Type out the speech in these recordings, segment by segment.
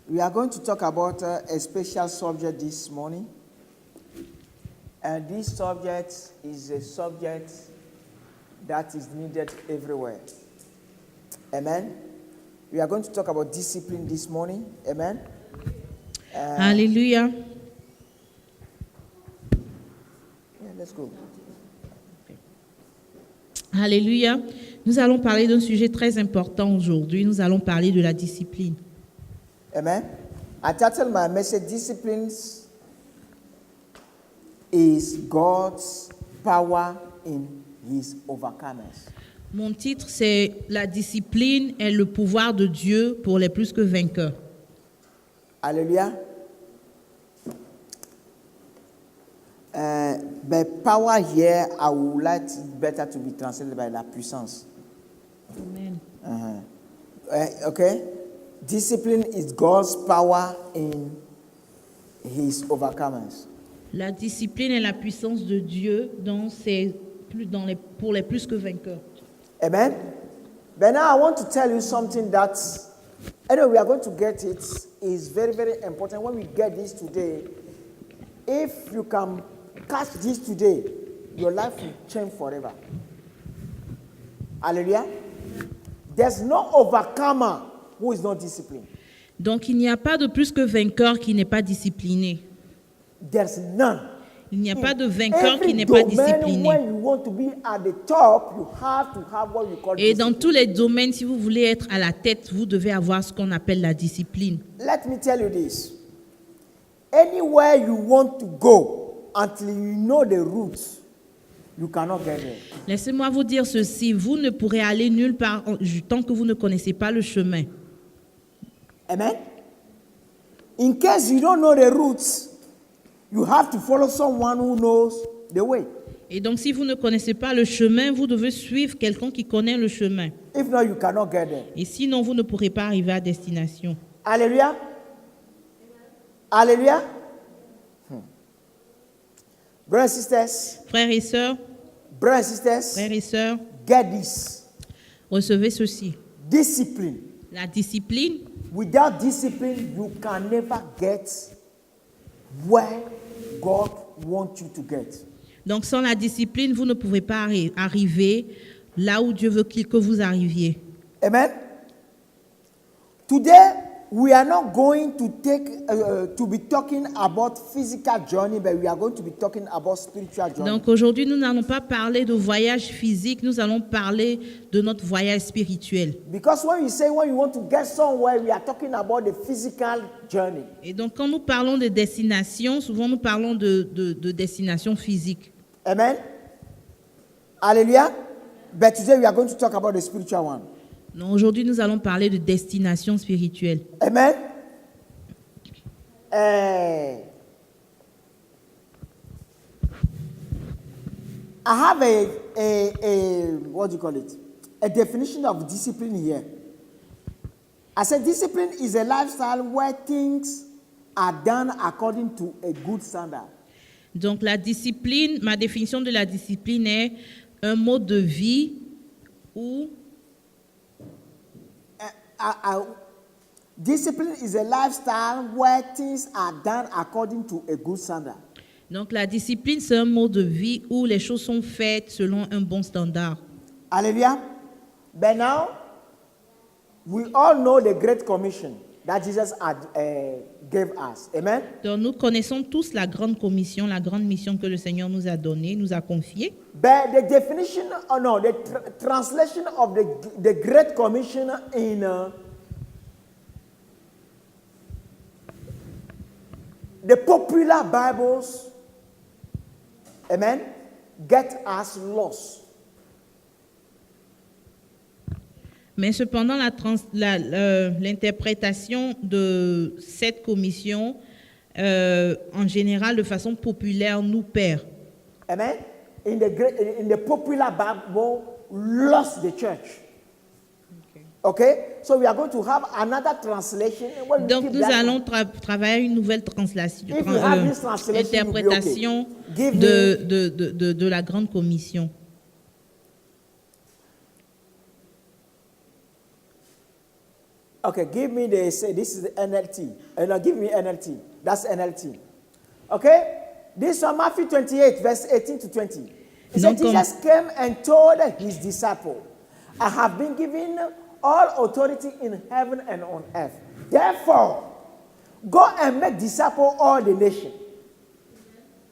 We are going to talk about a special subject this morning. And this subject is a subject that is needed everywhere. Amen. We are going to talk about discipline this morning. Amen. Alléluia. Yeah, let's go. Alléluia. Nous allons parler d'un sujet très important aujourd'hui. Nous allons parler de la discipline. Amen. I titled my message, Disciplines is God's power in his overcomers. Mon titre, c'est « La discipline est le pouvoir de Dieu pour les plus que vainqueurs ». Hallelujah. But power here, I would like it better to be translated by la puissance. Amen. Okay? Discipline is God's power in his overcomers. La discipline est la puissance de Dieu pour les plus que vainqueurs. Amen? But now I want to tell you something that, anyway, we are going to get it, is very, very important. When we get this today, if you can catch this today, your life will change forever. Hallelujah. There's no overcomer who is not disciplined. Donc, il n'y a pas de plus que vainqueur qui n'est pas discipliné. There's none. Il n'y a pas de vainqueur qui n'est pas discipliné. When you want to be at the top, you have to have what we call Et discipline. dans tous les domaines, si vous voulez être à la tête, vous devez avoir ce qu'on appelle la discipline. Let me tell you this. Anywhere you want to go, until you know the routes, you cannot get there. Laissez-moi vous dire ceci, vous ne pourrez aller nulle part tant que vous ne connaissez pas le chemin. Amen? In case you don't know the routes, you have to follow someone who knows the way. Et donc, si vous ne connaissez pas le chemin, vous devez suivre quelqu'un qui connaît le chemin. If not, you cannot get there. Et sinon, vous ne pourrez pas arriver à destination. Hallelujah. Hallelujah. Brothers and sisters, Frères et sœurs, get this. recevez ceci. Discipline. La discipline, Without discipline, you can never get where God wants you to get. donc sans la discipline, vous ne pouvez pas arriver là où Dieu veut que vous arriviez. Amen. Today, we are not going to be talking about physical journey, but we are going to be talking about spiritual journey. Donc aujourd'hui, nous n'allons pas parler de voyage physique, nous allons parler de notre voyage spirituel. Because when you want to get somewhere, we are talking about the physical journey. Et donc quand nous parlons de destination, souvent nous parlons de destination physique. Amen. Hallelujah. But today we are going to talk about the spiritual one. Donc aujourd'hui, nous allons parler de destination spirituelle. Amen. I have a what do you call it? A definition of discipline here. I said discipline is a lifestyle where things are done according to a good standard. Donc la discipline, ma définition de la discipline est un mode de vie où discipline is a lifestyle where things are done according to a good standard. donc la discipline, c'est un mode de vie où les choses sont faites selon un bon standard. Hallelujah. But now, we all know the Great Commission that Jesus gave us. Amen. Donc nous connaissons tous la grande commission, la grande mission que le Seigneur nous a donnée, nous a confiée. But the definition, the translation of the Great Commission in the popular Bibles, amen, get us lost. Mais cependant, l'interprétation de cette commission, en général, de façon populaire, nous perd. Amen. In the popular Bible, lost the church. Okay? So we are going to have another translation. Donc nous allons travailler une nouvelle interprétation de la grande commission. Okay, give me the, say this is the NLT. No, give me NLT. That's NLT. Okay? This one, Matthew 28, verse 18 to 20. It said, Jesus came and told his disciples, I have been given all authority in heaven and on earth. Therefore, go and make disciples all the nation.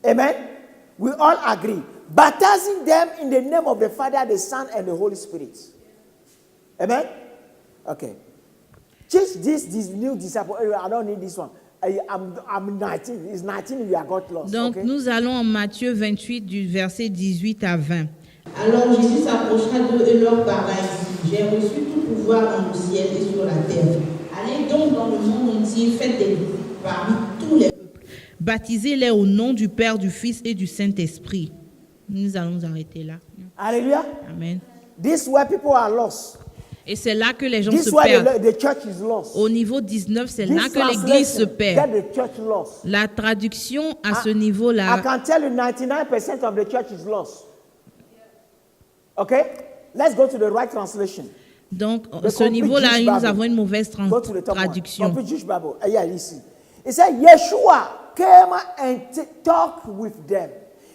Amen? We all agree. Baptizing them in the name of the Father, the Son, and the Holy Spirit. Amen? Okay. Teach this new disciple. I don't need this one. I'm 19. It's 19, we are got lost. Donc, okay? nous allons en Matthieu 28, du verset 18 à 20. Alors Jésus s'approcha d'eux et leur parla ainsi. J'ai reçu tout pouvoir dans le ciel et sur la terre. Allez donc dans le monde entier, faites des disciples parmi tous les peuples. Baptisez-les au nom du Père, du Fils et du Saint-Esprit. Nous allons nous arrêter là. Hallelujah. Amen. This is where people are lost. Et c'est là que les gens This se is where perdent. the church is lost. Au niveau 19, c'est là This que l'Église se translation perd. get the church lost. La traduction à ce I niveau-là, can tell you 99% of the church is lost. Okay? Let's go to the right translation. donc The ce complete niveau-là, Jewish nous Bible. avons une mauvaise Go to the top one. traduction. Complete Jewish Bible. Yeah, you see. It said, Yeshua came and talked with them.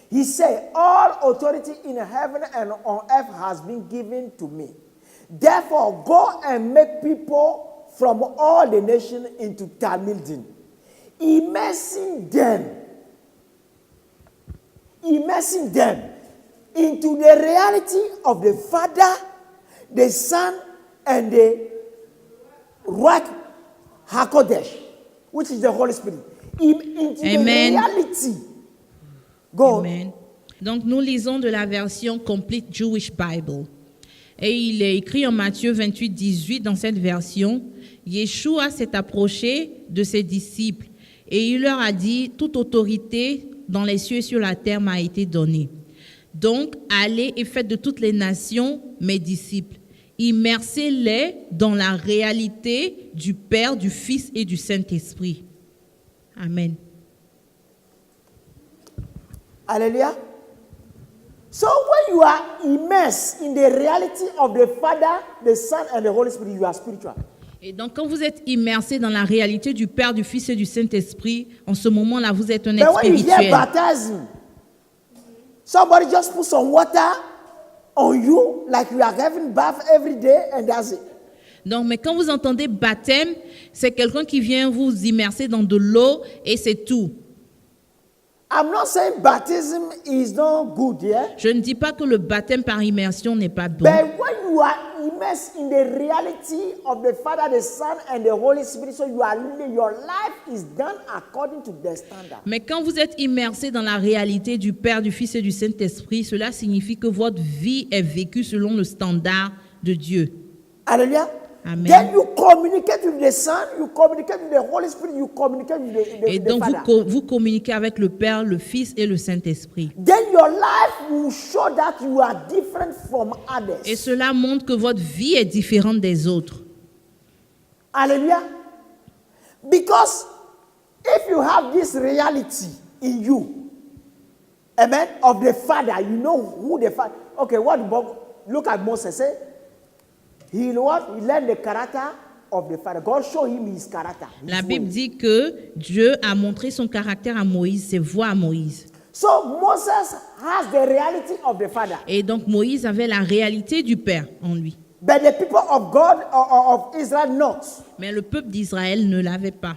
He said, all authority in heaven and on earth has been given to me. Therefore, go and make people from all the nations into Talmudim, immersing them into the reality of the Father, the Son, and the Ruach HaKodesh, which is the Holy Spirit. Into Amen. the reality. Go. Amen. Donc nous lisons de la version Complete Jewish Bible. Et il est écrit en Matthieu 28, 18 dans cette version, Yeshua s'est approché de ses disciples et il leur a dit, toute autorité dans les cieux et sur la terre m'a été donnée. Donc, allez et faites de toutes les nations mes disciples. Immersez-les dans la réalité du Père, du Fils et du Saint-Esprit. Amen. Hallelujah. So when you are immersed in the reality of the Father, the Son, and the Holy Spirit, you are spiritual. Et donc, quand vous êtes immersé dans la réalité du Père, du Fils et du Saint-Esprit, en ce moment-là, vous êtes un But être when you hear spirituel. baptism, somebody just put some water on you like you are having bath every day and that's it. Donc, mais quand vous entendez baptême, c'est quelqu'un qui vient vous immerser dans de l'eau et c'est tout. I'm not saying baptism is not good, yeah? Je ne dis pas que le baptême par immersion n'est pas bon. But when you are immersed in the reality of the Father, the Son, and the Holy Spirit, so you are living, your life is done according to their standard. Mais quand vous êtes immersé dans la réalité du Père, du Fils et du Saint-Esprit, cela signifie que votre vie est vécue selon le standard de Dieu. Hallelujah. Amen. Then you communicate with the Son, you communicate with the Holy Spirit, you communicate with Et the donc, Father. vous communiquez avec le Père, le Fils et le Saint-Esprit. Then your life will show that you are different from others. Et cela montre que votre vie est différente des autres. Hallelujah. Because if you have this reality in you, amen, of the Father, you know who the Father. Okay, look at Moses. Say, he learned the character of the Father. God showed him his character. His La Bible way. dit que Dieu a montré son caractère à Moïse, ses voies à Moïse. So Moses has the reality of the Father. Et donc Moïse avait la réalité du Père en lui. But the people of God or of Israel not. Mais le peuple d'Israël ne l'avait pas.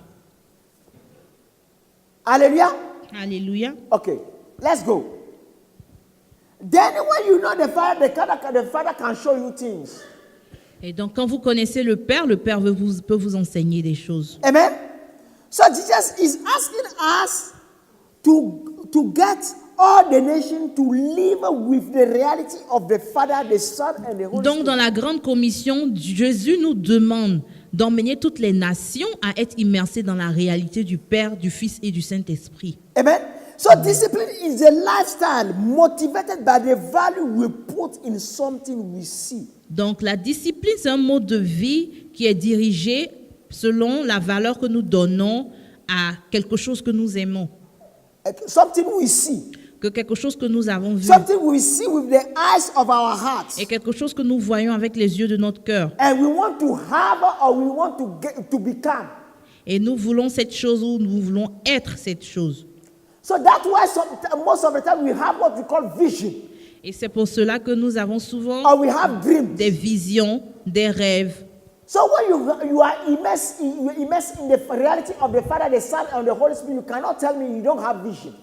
Hallelujah. Alléluia. Okay, let's go. Then when you know the Father can show you things. Et donc quand vous connaissez le Père peut vous enseigner des choses. Amen. So Jesus is asking us to get all the nation to live with the reality of the Father, the Son, and the Holy Donc Spirit. dans la grande commission, Jésus nous demande d'emmener toutes les nations à être immersées dans la réalité du Père, du Fils et du Saint-Esprit. Amen. So discipline is a lifestyle motivated by the value we put in something we see. Donc la discipline, c'est un mode de vie qui est dirigé selon la valeur que nous donnons à quelque chose que nous aimons. Something we see. que quelque chose que nous avons vu something we see with the eyes of our hearts, et quelque chose que nous voyons avec les yeux de notre cœur. and we want to have or we want to become. Et nous voulons cette chose ou nous voulons être cette chose. So that's why most of the time we have what we call vision, Et c'est pour cela que nous avons souvent or we have dreams. des visions, des rêves. So when you are immersed in the reality of the Father, the Son, and the Holy Spirit, you cannot tell me you don't have vision.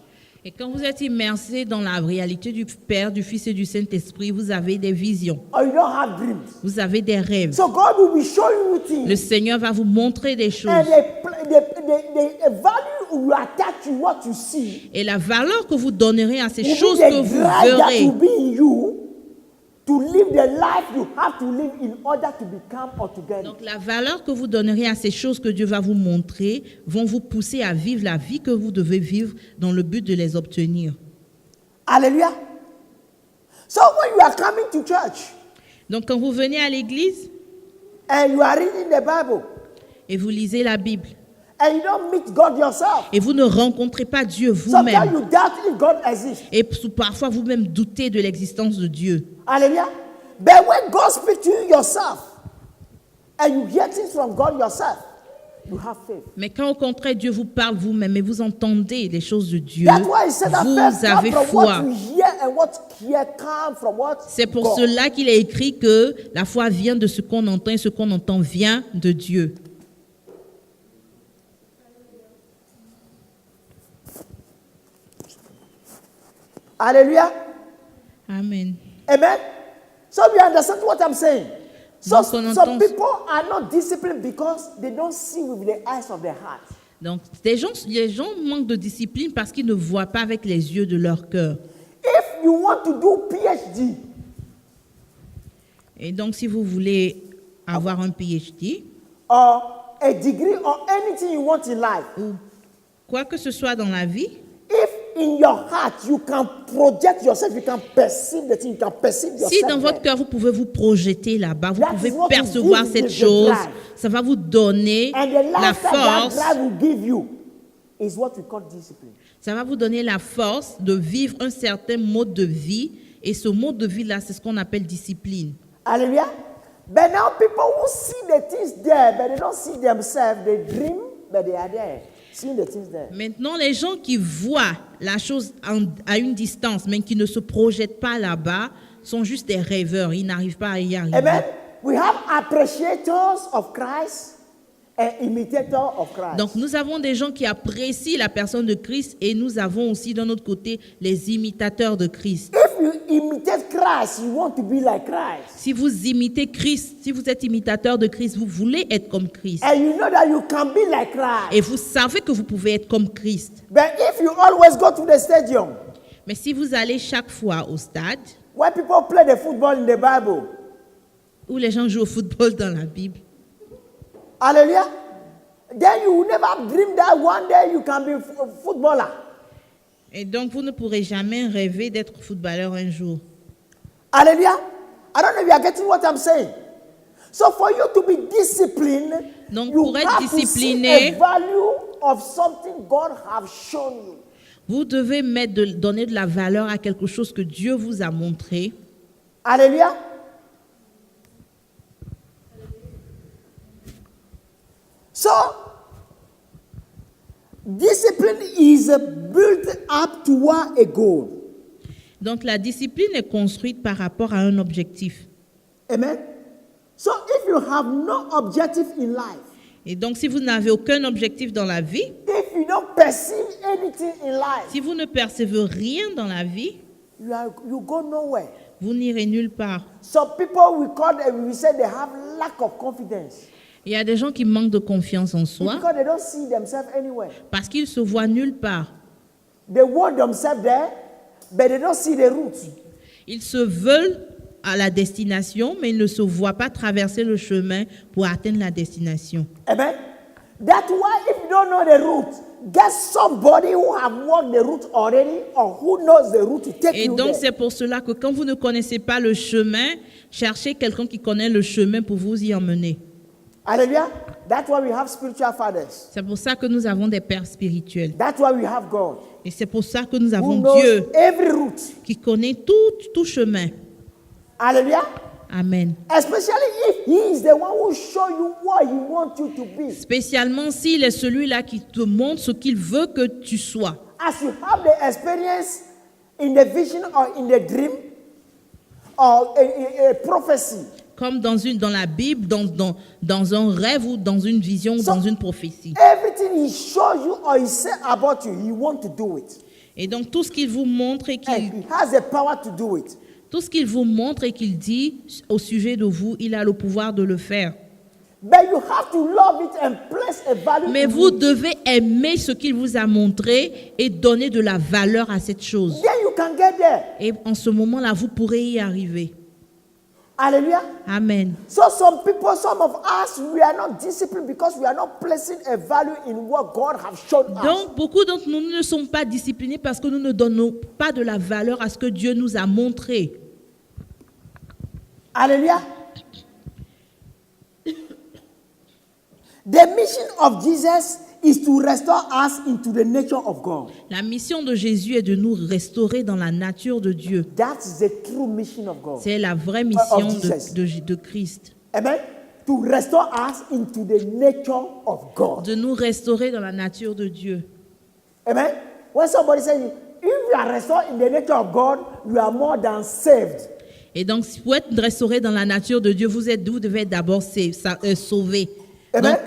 Et quand vous êtes immersé dans la réalité du Père, du Fils et du Saint-Esprit, vous avez des visions, Or you don't have dreams. vous avez des rêves. So God will be showing you things. Le Seigneur va vous montrer des choses. And the value you attach to what you see Et la valeur que vous donnerez à ces will choses be que the vous drive that verrez, will be in you to live the life you have to live in order to become or to get it. donc la valeur que vous donnerez à ces choses que Dieu va vous montrer vont vous pousser à vivre la vie que vous devez vivre dans le but de les obtenir. Hallelujah. So when you are coming to church Donc quand vous venez à l'église and you are reading the Bible et vous lisez la Bible and you don't meet God yourself, et vous ne rencontrez pas Dieu sometimes vous-même you doubt if God exists. et parfois vous-même doutez de l'existence de Dieu. Hallelujah. But when God speaks to you yourself and you hear things from God yourself, you have faith. Mais quand au contraire Dieu vous parle vous-même et vous entendez les choses de Dieu, That's why he said that faith vous comes avez from foi. what you hear and what hear comes from what C'est pour God. cela qu'il est écrit que la foi vient de ce qu'on entend et ce qu'on entend vient de Dieu. Hallelujah. Amen. Amen. So you understand what I'm saying? So Donc, on some entend- people are not disciplined because they don't see with the eyes of their heart. Donc, les gens manquent de discipline parce qu'ils ne voient pas avec les yeux de leur cœur. If you want to do PhD, Et donc, si vous voulez avoir un PhD or a degree or anything you want in life, ou quoi que ce soit dans la vie, if in your heart you can project yourself, you can perceive the thing, you can perceive yourself. si dans votre there, cœur, vous pouvez vous projeter là-bas, vous That pouvez is what percevoir will give cette you the chose, drive. ça va vous donner and the la lifestyle that force, drive will give you is what we call discipline. ça va vous donner la force de vivre un certain mode de vie. Et ce mode de vie-là, c'est ce qu'on appelle discipline. Hallelujah. But now people who see the things there, but they don't see themselves, they dream, but they are there, seeing the things there. Maintenant, les gens qui voient la chose à une distance, mais qui ne se projettent pas là-bas, sont juste des rêveurs. Ils n'arrivent pas à y arriver. Amen. We have appreciators of Christ and imitators of Christ. Donc, nous avons des gens qui apprécient la personne de Christ et nous avons aussi, d'un autre côté, les imitateurs de Christ. If you imitate Christ, you want to be like Christ. Si vous imitez Christ, si vous êtes imitateur de Christ, vous voulez être comme Christ. And you know that you can be like Christ. Et vous savez que vous pouvez être comme Christ. But if you always go to the stadium, Mais si vous allez chaque fois au stade where people play the football in the Bible, où les gens jouent au football dans la Bible, hallelujah, then you will never dream that one day you can be a footballer. et donc vous ne pourrez jamais rêver d'être footballeur un jour. Hallelujah. I don't know if you are getting what I'm saying. So for you to be disciplined, Donc, you pour être have to see discipliné, a value of something God have shown you. Vous devez donner de la valeur à quelque chose que Dieu vous a montré. Hallelujah. So, discipline is built up toward a goal. Donc la discipline est construite par rapport à un objectif. Amen. So, if you have no objective in life, Et donc si vous n'avez aucun objectif dans la vie, if you don't perceive anything in life, si vous ne percevez rien dans la vie, you go nowhere. vous n'irez nulle part. Some people we say they have lack of confidence Il y a des gens qui manquent de confiance en soi because they don't see themselves anywhere. parce qu'ils se voient nulle part. They want themselves there, but they don't see the route. Ils se veulent à la destination, mais ils ne se voient pas traverser le chemin pour atteindre la destination. Amen. That's why if you don't know the route, get somebody who have walked the route already or who knows the route to take Et you donc there. c'est pour cela que quand vous ne connaissez pas le chemin, cherchez quelqu'un qui connaît le chemin pour vous y emmener. Hallelujah. That's why we have spiritual fathers. C'est pour ça que nous avons des pères spirituels. That's why we have God, Et c'est pour ça que nous who avons knows Dieu every route. qui connaît tout chemin. Hallelujah. Amen. Especially if He is the one who show you what He wants you to be. Spécialement s'il est celui-là qui te montre ce qu'il veut que tu sois. As you have the experience in the vision or in the dream or a prophecy. Comme dans la Bible, dans un rêve ou dans une vision ou dans une prophétie. Everything He shows you or He says about you, He wants to do it. Et donc tout ce qu'il vous montre et And He has the power to do it. tout ce qu'il vous montre et qu'il dit au sujet de vous, il a le pouvoir de le faire. But you have to love it and place a value Mais in vous it. devez aimer ce qu'il vous a montré et donner de la valeur à cette chose. Then you can get there. Et en ce moment-là, vous pourrez y arriver. Hallelujah. Amen. So some people, some of us, we are not disciplined because we are not placing a value in what God has shown us. Donc, beaucoup d'entre nous ne sommes pas disciplinés parce que nous ne donnons pas de la valeur à ce que Dieu nous a montré. Hallelujah. The mission of Jesus is to restore us into the nature of God. La mission de Jésus est de nous restaurer dans la nature de Dieu. That's the true mission of God. C'est la vraie mission Jesus. de Christ. Amen. To restore us into the nature of God. De nous restaurer dans la nature de Dieu. Amen. When somebody says, if you are restored in the nature of God, you are more than saved. Et donc, pour être restauré dans la nature de Dieu, vous devez être d'abord sauvé. Amen. Donc,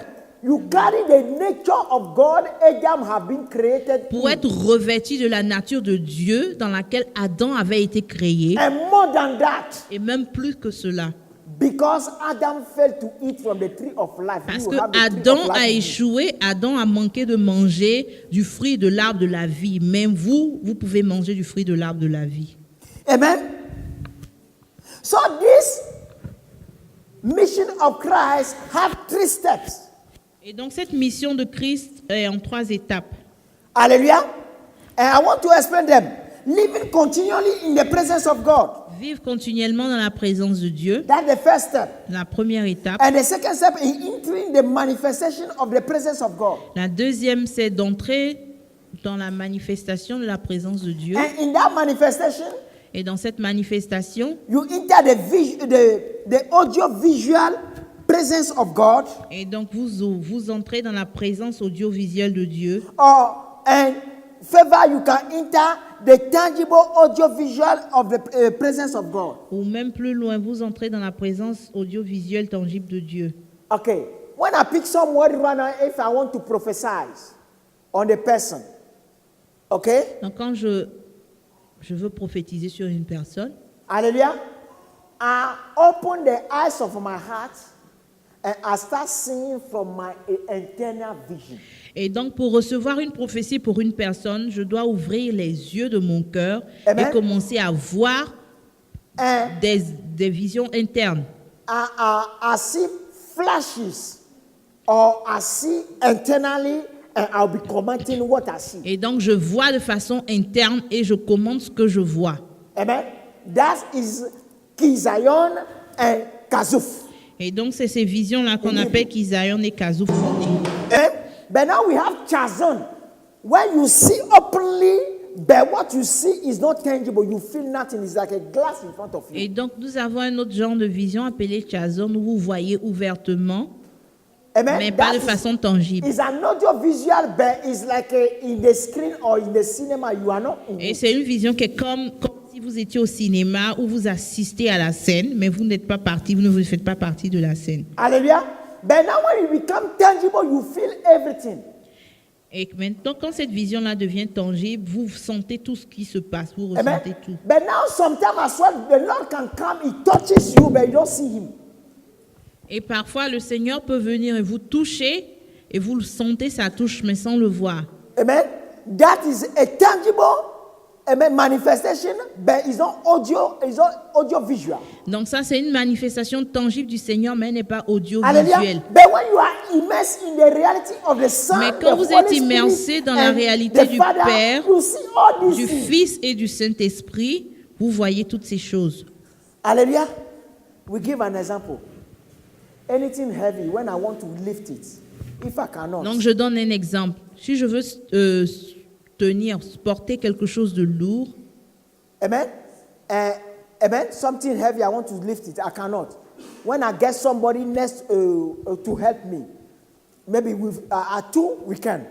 You carry the nature of God. Adam have been created. pour être revêtu de la nature de Dieu dans laquelle Adam avait été créé, And more than that, et même plus que cela. because Adam failed to eat from the tree of life. Parce you que have the tree Adam of a life in you. échoué, Adam a manqué de manger du fruit de l'arbre de la vie. Mais vous pouvez manger du fruit de l'arbre de la vie. Amen. So this mission of Christ have 3 steps. Et donc cette mission de Christ est en 3 étapes. Hallelujah. And I want to explain them. Living continually in the presence of God. Vivre continuellement dans la présence de Dieu, That's the first step. la première étape. And the second step is entering the manifestation of the presence of God. La deuxième, c'est d'entrer dans la manifestation de la présence de Dieu. And in that manifestation, Et dans cette manifestation, you enter the audio-visual presence of God. et donc vous entrez dans la présence audiovisuelle de Dieu. And further, you can enter the tangible audio-visual of the presence of God. Ou même plus loin, vous entrez dans la présence audiovisuelle tangible de Dieu. Okay. When I pick some word right now, if I want to prophesy on the person, okay? Donc quand je veux prophétiser sur une personne, Hallelujah. I open the eyes of my heart and I start seeing from my internal vision. et donc pour recevoir une prophétie pour une personne, je dois ouvrir les yeux de mon cœur Amen. et commencer à voir And des visions internes. I see flashes or I see internally and I'll be commenting what I see. Et donc je vois de façon interne et je commente ce que je vois. Amen. That is Kizayon and Kazuf. Et donc c'est ces visions-là qu'on appelle Kisayon et Kazouf. But now we have Chazon. When you see openly, but what you see is not tangible. You feel nothing. It's like a glass in front of you. Et donc nous avons un autre genre de vision appelé Chazon où vous voyez ouvertement, Amen. mais pas de That façon tangible. is an audio visual, but it's like in the screen or in the cinema. You are not in Et it. c'est une vision qui est comme si vous étiez au cinéma où vous assistez à la scène, mais vous n'êtes pas parti, vous ne faites pas partie de la scène. Hallelujah. But now when you become tangible, you feel everything. Et maintenant, quand cette vision-là devient tangible, vous sentez tout ce qui se passe, vous Amen. ressentez tout. But now sometimes as well, the Lord can come, He touches you, but you don't see Him. Et parfois, le Seigneur peut venir et vous toucher, et vous le sentez, ça touche, mais sans le voir. Amen. That is a tangible manifestation, but it's not audio visual. Donc ça, c'est une manifestation tangible du Seigneur, mais elle n'est pas Hallelujah. audiovisuelle. But when you are immersed in the reality of the Son, Mais quand the vous Holy êtes Spirit, immersé dans la and réalité the du Father, Père, you see all these du things. Fils et du anything heavy, when I want to lift it, if I cannot, Donc, je donne un exemple. Si je veux porter quelque chose de lourd, amen, amen, something heavy, I want to lift it, I cannot. When I get somebody next to help me, maybe with two, we can.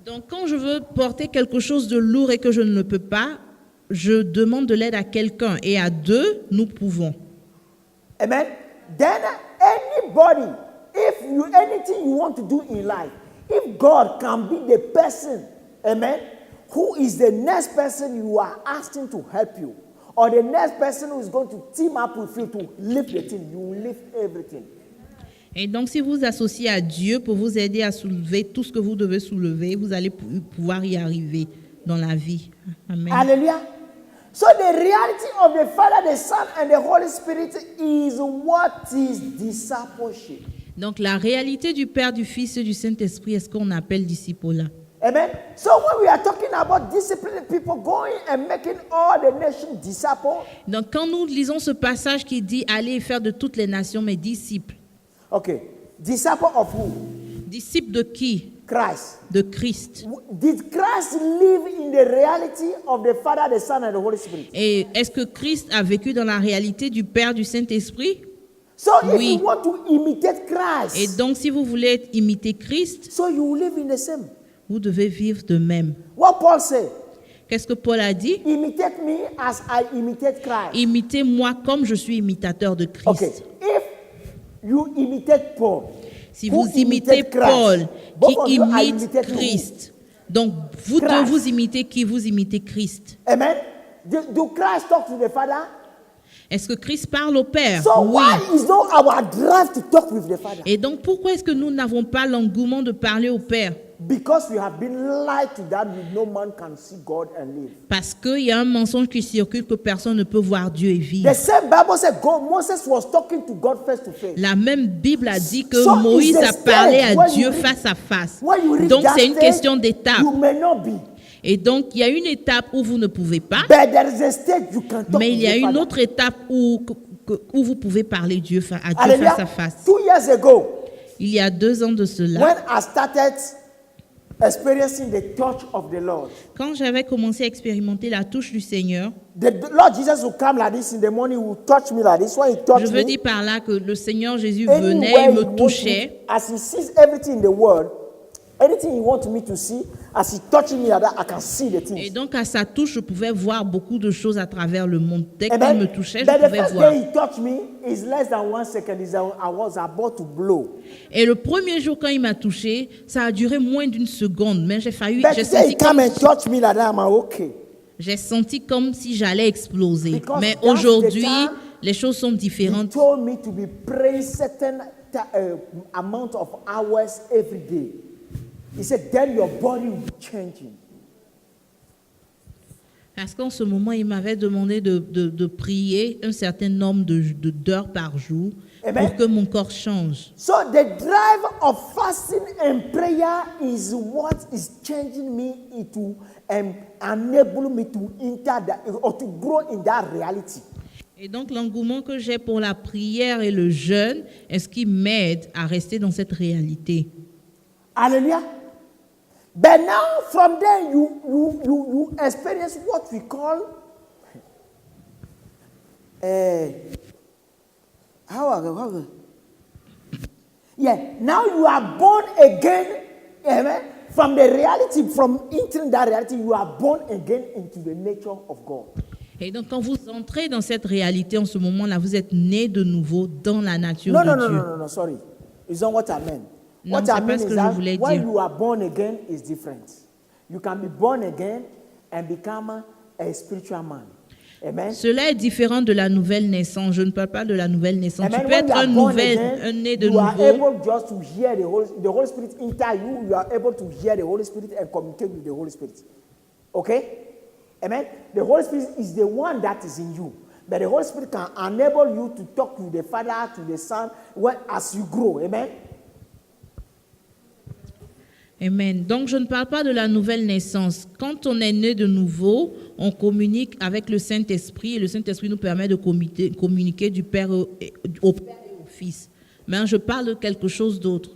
donc quand je veux porter quelque chose de lourd et que je ne peux pas, je demande de l'aide à quelqu'un. Et à deux, nous pouvons. Amen. Then anybody, if you anything you want to do in life, if God can be the person, amen, who is the next person you are asking to help you, or the next person who is going to team up with you to lift the thing, you will lift everything. Et donc, si vous associez à Dieu pour vous aider à soulever tout ce que vous devez soulever, vous allez pouvoir y arriver dans la vie. Amen. Hallelujah. So the reality of the Father, the Son, and the Holy Spirit is what is discipleship. Donc, la réalité du Père, du Fils et du Saint-Esprit est ce qu'on appelle disciple. Amen. So when we are talking about disciplining people, going and making all the nations disciples. Donc, quand nous lisons ce passage qui dit « Allez faire de toutes les nations mes disciples », Okay. Disciple of who? disciples de qui? Christ. De Christ. Did Christ live in the reality of the Father, the Son, and the Holy Spirit? Et est-ce que Christ a vécu dans la réalité du Père, du Saint-Esprit? So Oui. if you want to imitate Christ, Et donc, si vous voulez imiter Christ, so you will live in the same. vous devez vivre de même. What Paul said, Qu'est-ce que Paul a dit? imitate me as I imitate Christ. Imitez-moi comme je suis imitateur de Christ. Okay. If you imitate Paul, Si who vous imitez imitate Christ, Paul, both of qui you are imite imitating who? Christ, donc vous Christ. deux, vous imitez qui? Vous imitez Christ. Amen. Do Christ talk to the Father? Est-ce que Christ parle au Père? So Oui. why is not our drive to talk with the Father? Et donc, pourquoi est-ce que nous n'avons pas l'engouement de parler au Père? Because we have been lied to that no man can see God and live. Parce qu'il y a un mensonge qui circule que personne ne peut voir Dieu et vivre. The same Bible said Moses was talking to God face to face. La même Bible a dit que So Moïse it's a a parlé stage à when Dieu you read- face à face. When you read Donc, that c'est une stage, question d'étape. You may not be, Et donc, il y a une étape où vous ne pouvez pas, but there is a stage you can talk mais il y a with the une Father. autre étape où vous pouvez parler à Dieu Hallelujah. face à face. 2 years ago, Il y a 2 ans de cela, when I started experiencing the touch of the Lord, quand j'avais commencé à expérimenter la touche du Seigneur, the Lord Jesus would come like this in the morning, he would touch me like this. When he je touched veux me, dire par là que le Seigneur Jésus venait, anywhere il he me wants touchait. me, as he sees everything in the world, anything he wants me to see, as he touching me like that, I can see the Et things. donc, à sa touche, je pouvais voir beaucoup de choses à travers le monde. Dès qu'il Amen. me touchait, je But the pouvais first voir. day he touched me is less than 1 second. I was about to blow. Et le premier jour, quand il m'a touché, ça a duré moins d'1 seconde. Mais j'ai But j'ai today he senti, come and touch me like that, I'm okay. j'ai senti comme si j'allais exploser. Because Mais that's the aujourd'hui, time les choses sont He différentes. told me to be praying certain amount of hours every day. He said, then your body will be changing. Parce qu'en ce moment, il m'avait demandé de prier un certain nombre d'heures par jour Amen. pour que mon corps change. So the drive of fasting and prayer is what is changing me into and enable me to enter that or to grow in that reality. Et donc, l'engouement que j'ai pour la prière et le jeûne est ce qui m'aide à rester dans cette réalité. Hallelujah. But now from there you experience what we call now you are born again. Amen. From the reality, from entering that reality, you are born again into the nature of God. Et donc, quand vous entrez dans cette réalité en ce moment-là, vous êtes né de nouveau dans la nature No, de no, no, Dieu. no, no, no, sorry. It's not what I meant. Non, What c'est I pas mean ce is que je that voulais when dire. you are born again is different. You can be born again and become a spiritual man. Amen. Cela est différent de la nouvelle naissance. Je ne parle pas de la nouvelle naissance. Amen. Tu peux When être you are un born again, né de you are nouveau. able just to hear the Holy Spirit enter you. You are able to hear the Holy Spirit and communicate with the Holy Spirit. Okay? Amen. The Holy Spirit is the one that is in you. But the Holy Spirit can enable you to talk to the Father, to the Son, as you grow. Amen. Amen. Donc, je ne parle pas de la nouvelle naissance. Quand on est né de nouveau, on communique avec le Saint-Esprit et le Saint-Esprit nous permet de communiquer du Père au Père et au Fils. Mais je parle de quelque chose d'autre.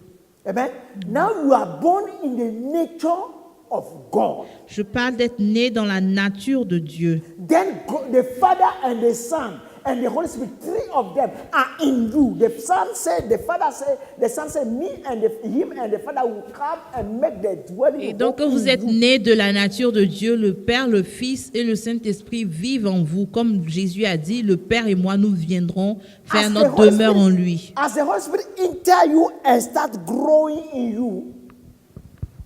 Amen. Now you are born in the nature of God. Je parle d'être né dans la nature de Dieu. Then the Father and the Son and the Holy Spirit, three of them are in you. The Son said, the Father said, the Son said, me and him and the Father will come and make the dwelling. Et of donc, God quand vous in êtes you. né de la nature de Dieu, le Père, le Fils et le Saint-Esprit vivent en vous. Comme Jésus a dit, le Père et moi, nous viendrons faire As the notre Holy demeure Spirit- en lui. As the Holy Spirit enter you and start growing in you,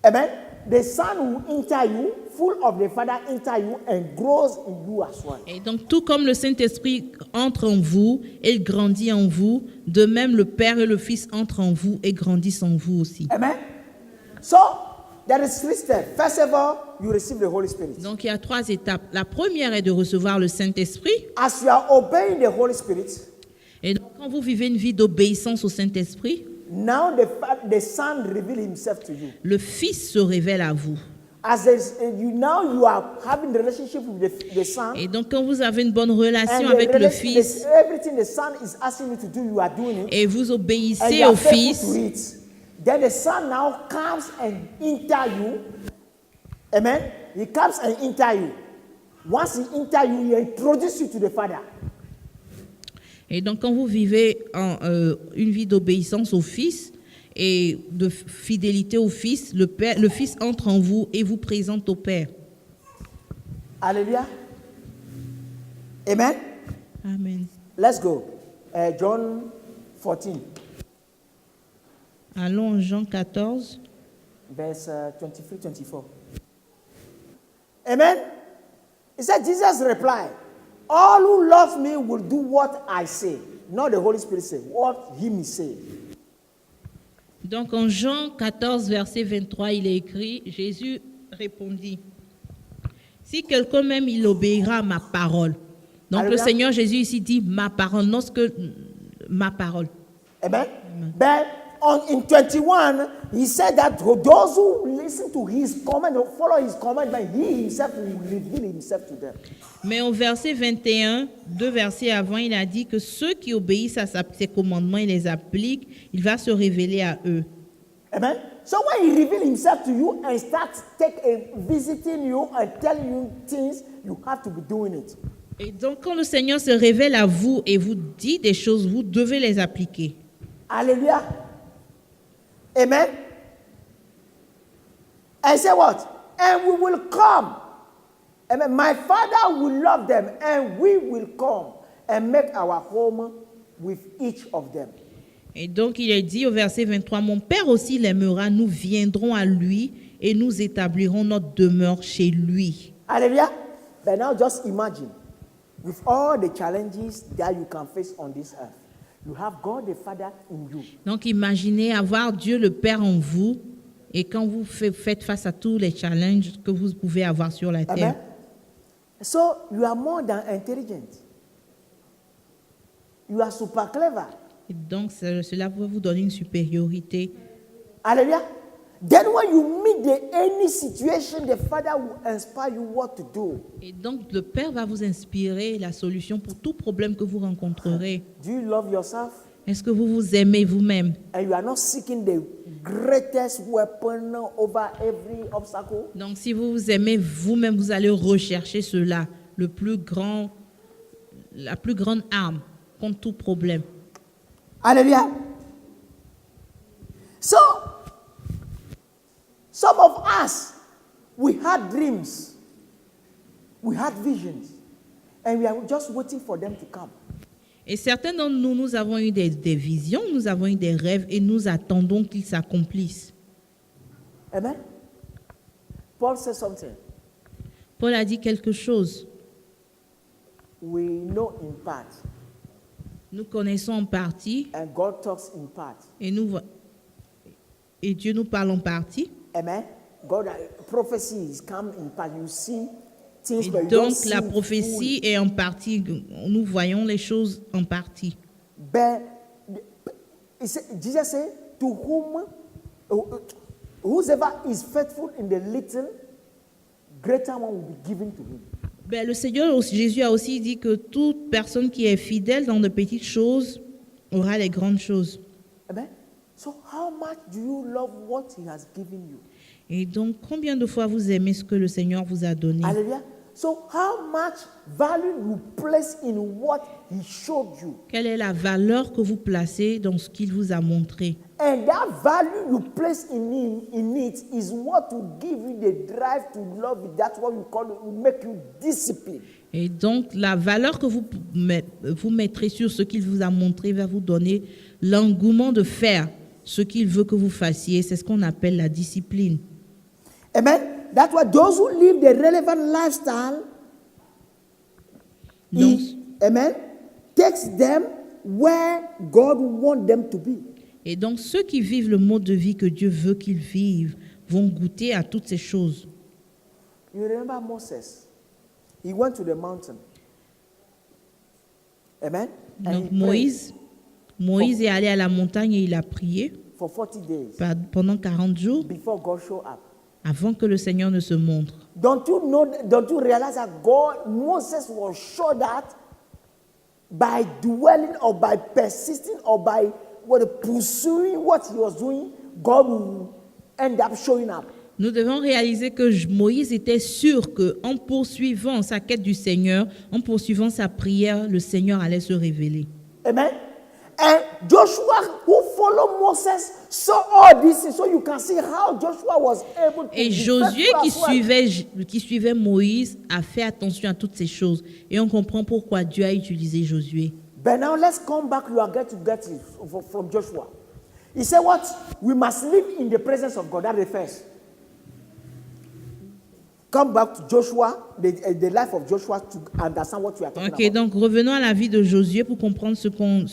amen. The Son will enter you, full of the Father enter you and grows in you as well. Et donc, tout comme le Saint-Esprit entre en vous et grandit en vous, de même le Père et le Fils entrent en vous et grandissent en vous aussi. Amen. So there is three steps. First of all, you receive the Holy Spirit. Donc, il y a 3 étapes. La première est de recevoir le Saint-Esprit. As you are obeying the Holy Spirit, Et donc, quand vous vivez une vie d'obéissance au Saint-Esprit, now the Son reveals himself to you. le Fils se révèle à vous. As now you are having the relationship with the Son. Et donc, quand vous avez une bonne relation And avec le Fils everything the Son is asking you to do, you are doing it. et vous And obéissez you are au faithful Fils, to it. Then the Son now comes and enter you. Amen. He comes and enter you. Once he enter you, he introduces you to the Father. et donc quand vous vivez une vie d'obéissance au Fils et de fidélité au Fils, le Fils entre en vous et vous présente au Père. Hallelujah. Amen. Amen. Let's go. John 14, Allons en Jean 14. verse 23-24. Amen. He said, Jesus replied, all who love me will do what I say. Not the Holy Spirit say, what him say. Donc en Jean 14, verset 23, il est écrit, Jésus répondit, si quelqu'un m'aime, il obéira à ma parole. Donc Alléluia. le Seigneur Jésus ici dit ma parole, non ce que ma parole. Amen. But in 21, he said that for those who listen to his command, who follow his commandment, he himself will reveal himself to them. Mais au verset 21, 2 versets avant, il a dit que ceux qui obéissent à ses commandements et les appliquent, il va se révéler à eux. Amen. So when he reveals himself to you and starts visiting you and telling you things, you have to be doing it. Et donc quand le Seigneur se révèle à vous et vous dit des choses, vous devez les appliquer. Hallelujah. Amen. And say what? And we will come. Amen. My Father will love them, and we will come and make our home with each of them. Et donc il est dit au verset 23, mon Père aussi l'aimera, nous viendrons à lui et nous établirons notre demeure chez lui. Hallelujah. But now just imagine, with all the challenges that you can face on this earth, you have God the Father in you. Donc imaginez avoir Dieu le Père en vous et quand vous faites face à tous les challenges que vous pouvez avoir sur la terre. Amen. So you are more than intelligent. You are super clever. Et donc cela peut vous donner une supériorité. Hallelujah. Then when you meet any situation, the Father will inspire you what to do. Et donc le Père va vous inspirer la solution pour tout problème que vous rencontrerez. Do you love yourself? Est-ce que vous vous aimez vous-même? And you are not seeking the greatest weapon over every obstacle? Donc si vous vous aimez vous-même, vous allez rechercher cela, la plus grande arme contre tout problème. Hallelujah. So, some of us, we had dreams, we had visions, and we are just waiting for them to come. Et certains d'entre nous, nous avons eu des visions, nous avons eu des rêves et nous attendons qu'ils s'accomplissent. Amen. Paul said something. Paul a dit quelque chose. We know in part, Nous connaissons en partie and God talks in part. et Dieu nous parle en partie. Amen. Prophecies come in part. You see things, Et but you don't donc see la it prophétie est en partie, nous voyons les choses en partie. fully. But Jesus said, to whom, whosoever is faithful in the little, greater one will be given to him. Ben, le Seigneur Jésus a aussi dit que toute personne qui est fidèle dans de petites choses aura les grandes choses. Amen. So how much do you love what he has given you? Et donc, combien de fois vous aimez ce que le Seigneur vous a donné? Hallelujah. So how much value you place in what he showed you? Quelle est la valeur que vous placez dans ce qu'il vous a montré? And that value you place in it is what will give you the drive to love it. That's what we call it, will make you discipline. Et donc, la valeur que vous mettrez sur ce qu'il vous a montré va vous donner l'engouement de faire ce qu'il veut que vous fassiez. C'est ce qu'on appelle la discipline. Amen. That's why those who live the relevant lifestyle, Donc, amen, takes them where God wants them to be. et donc, ceux qui vivent le mode de vie que Dieu veut qu'ils vivent vont goûter à toutes ces choses. You remember Moses? He went to the mountain. Amen. And Donc, he prayed Moïse est allé à la montagne et il a prié for 40 days pendant 40 jours before God showed up. avant que le Seigneur ne se montre. Don't you realize that Moses was sure that by dwelling or by persisting or by pursuing what he was doing, God will end up showing up. Nous devons réaliser que Moïse était sûr qu'en poursuivant sa quête du Seigneur, en poursuivant sa prière, le Seigneur allait se révéler. Amen. And Joshua, who followed Moses, saw all this, so you can see how Joshua was able to. Et be Josué faithful as well. qui suivait Moïse a fait attention à toutes ces choses. Et on comprend pourquoi Dieu a utilisé Josué. But now let's come back. You are going to get it from Joshua. He said, "What we must live in the presence of God." That's the first. Come back to Joshua, the life of Joshua, to understand what we are talking Ok, about. donc revenons à la vie de Josué pour comprendre ce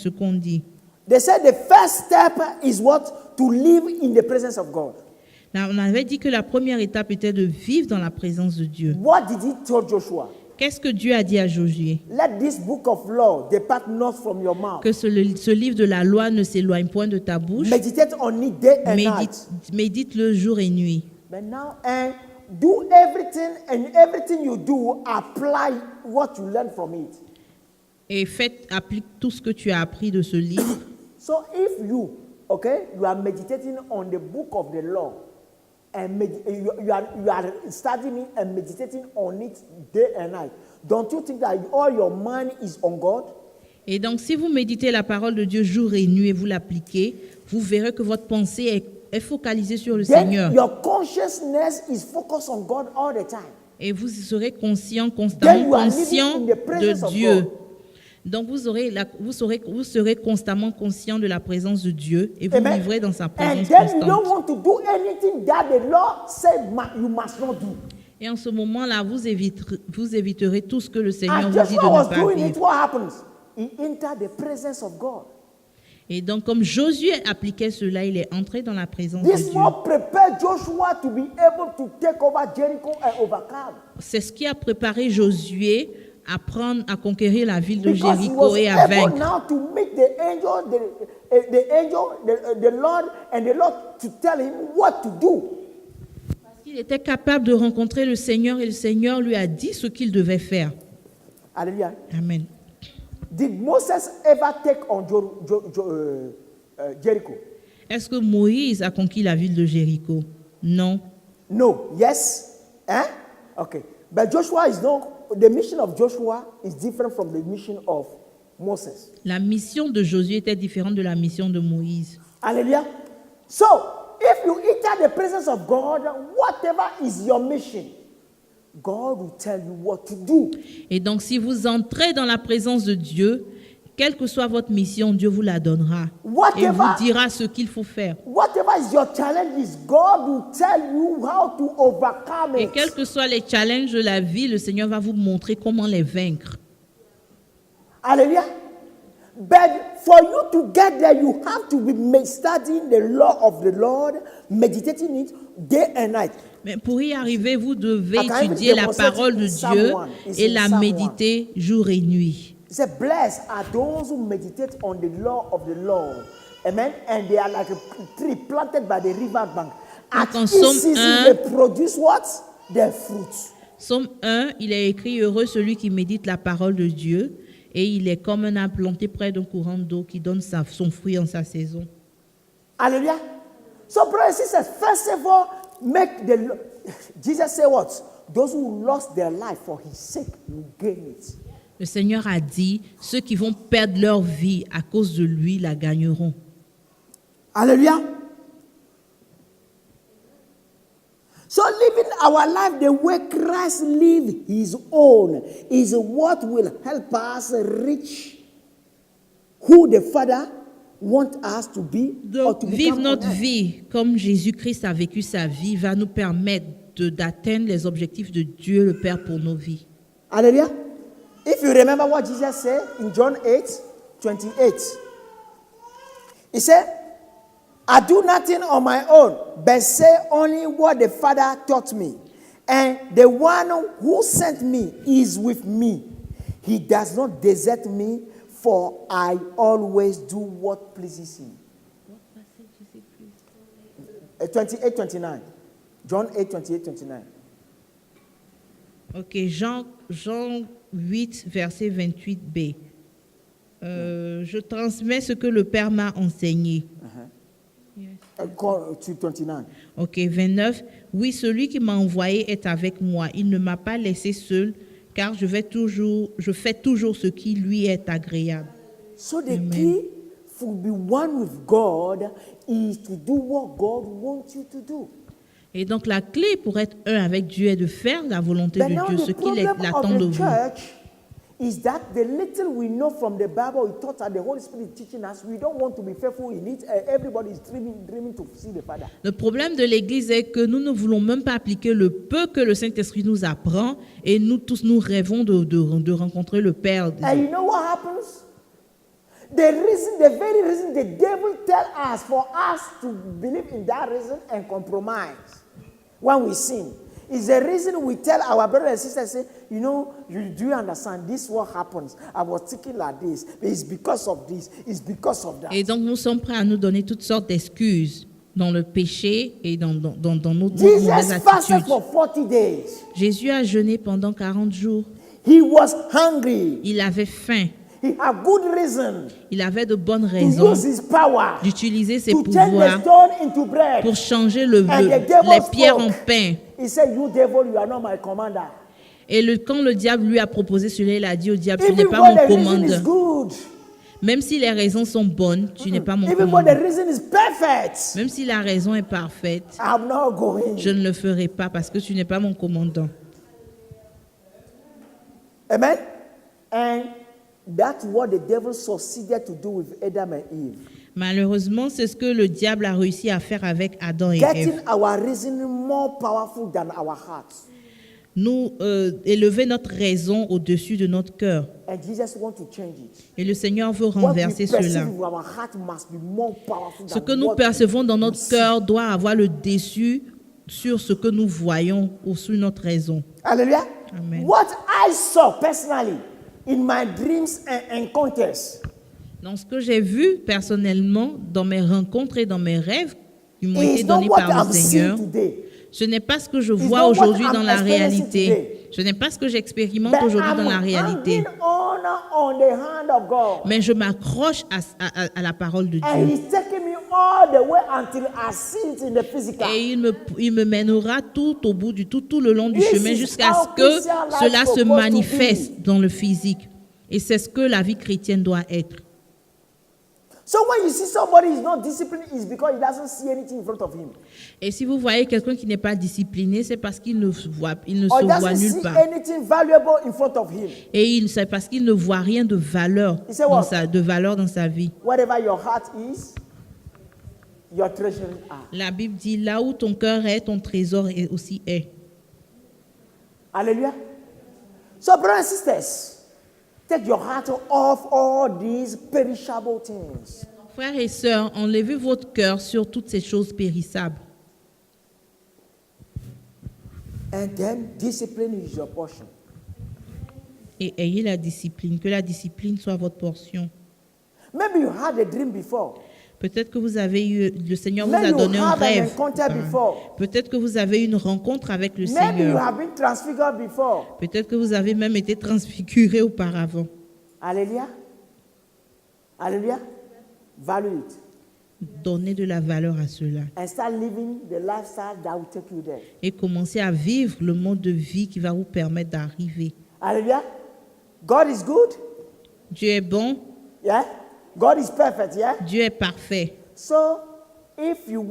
qu'on dit. They said the first step is what? To live in the presence of God. Là, on avait dit que la première étape était de vivre dans la présence de Dieu. What did he tell Joshua? Qu'est-ce que Dieu a dit à Josué? Let this book of law depart not from your mouth. Que ce livre de la loi ne s'éloigne point de ta bouche. Meditate on it day and night. Médite-le jour et nuit. But now, and do everything, and everything you do, apply what you learn from it. Et applique tout ce que tu as appris de ce livre. So if you are meditating on the book of the law, and you are studying it and meditating on it day and night, don't you think that all your mind is on God? Et donc, si vous méditez la parole de Dieu jour et nuit et vous l'appliquez, vous verrez que votre pensée est focalisée sur le Seigneur. Your consciousness is focused on God all the time. Et vous serez constamment conscient de Dieu. God. Donc, vous serez constamment conscient de la présence de Dieu et vous Amen. vivrez dans sa And présence then you don't constante. want to do anything that the law said you must not do. Et en ce moment-là, vous éviterez tout ce que le Seigneur As vous dit Joshua de was ne pas doing it, vivre. what happens? He entered the presence of God. Et donc, comme Josué appliquait cela, il est entré dans la présence de This Dieu. more prepared Joshua to be able to take over Jericho and overcome. C'est ce qui a préparé Josué à conquérir la ville de Because he Jéricho was et à able vaincre. now to meet the angel, the Lord, and the Lord to tell him what to do. Il était capable de rencontrer le Seigneur et le Seigneur lui a dit ce qu'il devait faire. Hallelujah. Amen. Did Moses ever take on Jericho? Est-ce que Moïse a conquis la ville de Jéricho? Non. No. Yes? Okay. But Joshua is not. The mission of Joshua is different from the mission of Moses. La mission de Josué était différente de la mission de Moïse. Hallelujah. So, if you enter the presence of God, whatever is your mission, God will tell you what to do. Et donc, si vous entrez dans la présence de Dieu, quelle que soit votre mission, Dieu vous la donnera. Et vous dira ce qu'il faut faire. Whatever is your challenge, God will tell you how to overcome Et it. quels que soient les challenges de la vie, le Seigneur va vous montrer comment les vaincre. Hallelujah. But for you to get there, you have to be studying the law of the Lord, meditating it day and night. Mais pour y arriver, vous devez I can étudier even la parole de demonstrate Dieu someone. It's et in la someone. méditer jour et nuit. He said, blessed are those who meditate on the law of the Lord. Amen. And they are like a tree planted by the river bank. At en each Somme season, 1, they produce what? Their fruits. Somme 1, il est écrit « Heureux celui qui médite la parole de Dieu et il est comme un arbre planté près d'un courant d'eau qui donne son fruit en sa saison. » Hallelujah. So, brothers and sisters, first of all, Jesus said what? Those who lost their life for his sake will gain it. Le Seigneur a dit, ceux qui vont perdre leur vie à cause de lui la gagneront. Hallelujah. So living our life the way Christ lived his own is what will help us reach who the Father wants us to be or Donc, to vivre become notre on earth. vie comme Jésus-Christ a vécu sa vie va nous permettre d'atteindre les objectifs de Dieu le Père pour nos vies. Hallelujah. If you remember what Jesus said in John 8:28, he said, I do nothing on my own, but say only what the Father taught me. And the one who sent me is with me. He does not desert me, for I always do what pleases him. 28:29. John 8:28-29. Ok, Jean 8, verset 28b. Je transmets ce que le Père m'a enseigné. Go to 29. Ok, 29. Oui, celui qui m'a envoyé est avec moi. Il ne m'a pas laissé seul, car je fais toujours ce qui lui est agréable. So the key to be one with God is to do what God wants you to do. Et donc, la clé pour être un avec Dieu est de faire la volonté But de now Dieu, ce the qu'il problem attend of de the vous. church is that the little we know from the Bible, we taught that the Holy Spirit is teaching us, we don't want to be faithful in it. Everybody is dreaming to see the Father. Le problème de l'Église est que nous ne voulons même pas appliquer le peu que le Saint-Esprit nous apprend et nous tous, nous rêvons de rencontrer le Père. And you know what happens? The very reason the devil tells us for us to believe in that reason and compromise when we sin is the reason we tell our brothers and sisters, say, you know, do you understand? This is what happens. I was thinking like this. It's because of this. It's because of that. Et donc, nous sommes prêts à nous donner toutes sortes d'excuses dans le péché et dans nos mauvaises Jesus fasted attitudes. for 40 days. Jésus a jeûné pendant 40 jours. He was hungry. Il avait faim. He had good reason Il avait de bonnes to raisons use his power d'utiliser ses to turn the pouvoirs stone into bread. pour changer And the les devil pierres en spoke. pain. He said, you devil, you are not my commander. Et quand le diable lui a proposé cela, il a dit au diable, tu n'es Even pas when mon the reason is commandeur. good, Même si les raisons sont bonnes, tu n'es pas mon even when the commandeur. reason is perfect, Même si la raison est parfaite, I'm not going. je ne le ferai pas parce que tu n'es pas mon commandant. Amen? And that's what the devil succeeded to do with Adam and Eve. Malheureusement, c'est ce que le diable a réussi à faire avec Adam et Getting Ève. our reasoning more powerful than our hearts. Nous élever notre raison au-dessus de notre cœur. And Jesus wants to change it. Et le Seigneur veut What we renverser perceive cela. with our heart must be more powerful Ce than que nous what percevons dans we notre see. cœur doit avoir le dessus sur ce que nous voyons ou sur notre raison. Hallelujah. Amen. What I saw personally in my dreams and encounters Donc, ce que j'ai vu personnellement dans mes rencontres et dans mes rêves qui m'ont is été not donnés what par le I'm seeing Seigneur, today. ce n'est pas ce que je not vois what aujourd'hui I'm dans la experiencing réalité. today. Ce n'est pas ce que j'expérimente But aujourd'hui I'm dans la réalité. hanging on the hand of God. Mais je m'accroche à la parole de And Dieu. He's taking me all the way until I see it in the physical. Et il me mènera tout au bout tout le long du This chemin is jusqu'à how ce que Christian life cela se supposed to manifeste be. dans le physique. Et c'est ce que la vie chrétienne doit être. So when you see somebody is not disciplined, it's because he doesn't see anything in front of him. Et si vous voyez quelqu'un qui n'est pas discipliné, c'est parce qu'il ne Or se he voit doesn't nulle see part. anything valuable in front of him. Et c'est parce qu'il ne voit rien de valeur He said what? dans sa vie. Wherever your heart is, your treasury are. La Bible dit, là où ton cœur est, ton trésor aussi est. Hallelujah. So brothers and sisters, take your heart off all these perishable things. Frères et sœurs, enlevez votre cœur sur toutes ces choses périssables. And then discipline is your portion. Et ayez la discipline, que la discipline soit votre portion. Maybe you had a dream before. Peut-être que vous avez eu, le Seigneur vous Maybe a you donné un have an rêve. encounter before. Peut-être que vous avez eu une rencontre avec le Maybe you Seigneur. have been transfigured before. Peut-être que vous avez même été transfiguré auparavant. Hallelujah. Hallelujah. Value it. Donnez de la valeur à cela. and start living the lifestyle that will take you there. Et commencez à vivre le mode de vie qui va vous permettre d'arriver. Hallelujah. God is good. Dieu est bon, Yeah. God is perfect. Yeah. Dieu est parfait. So, if you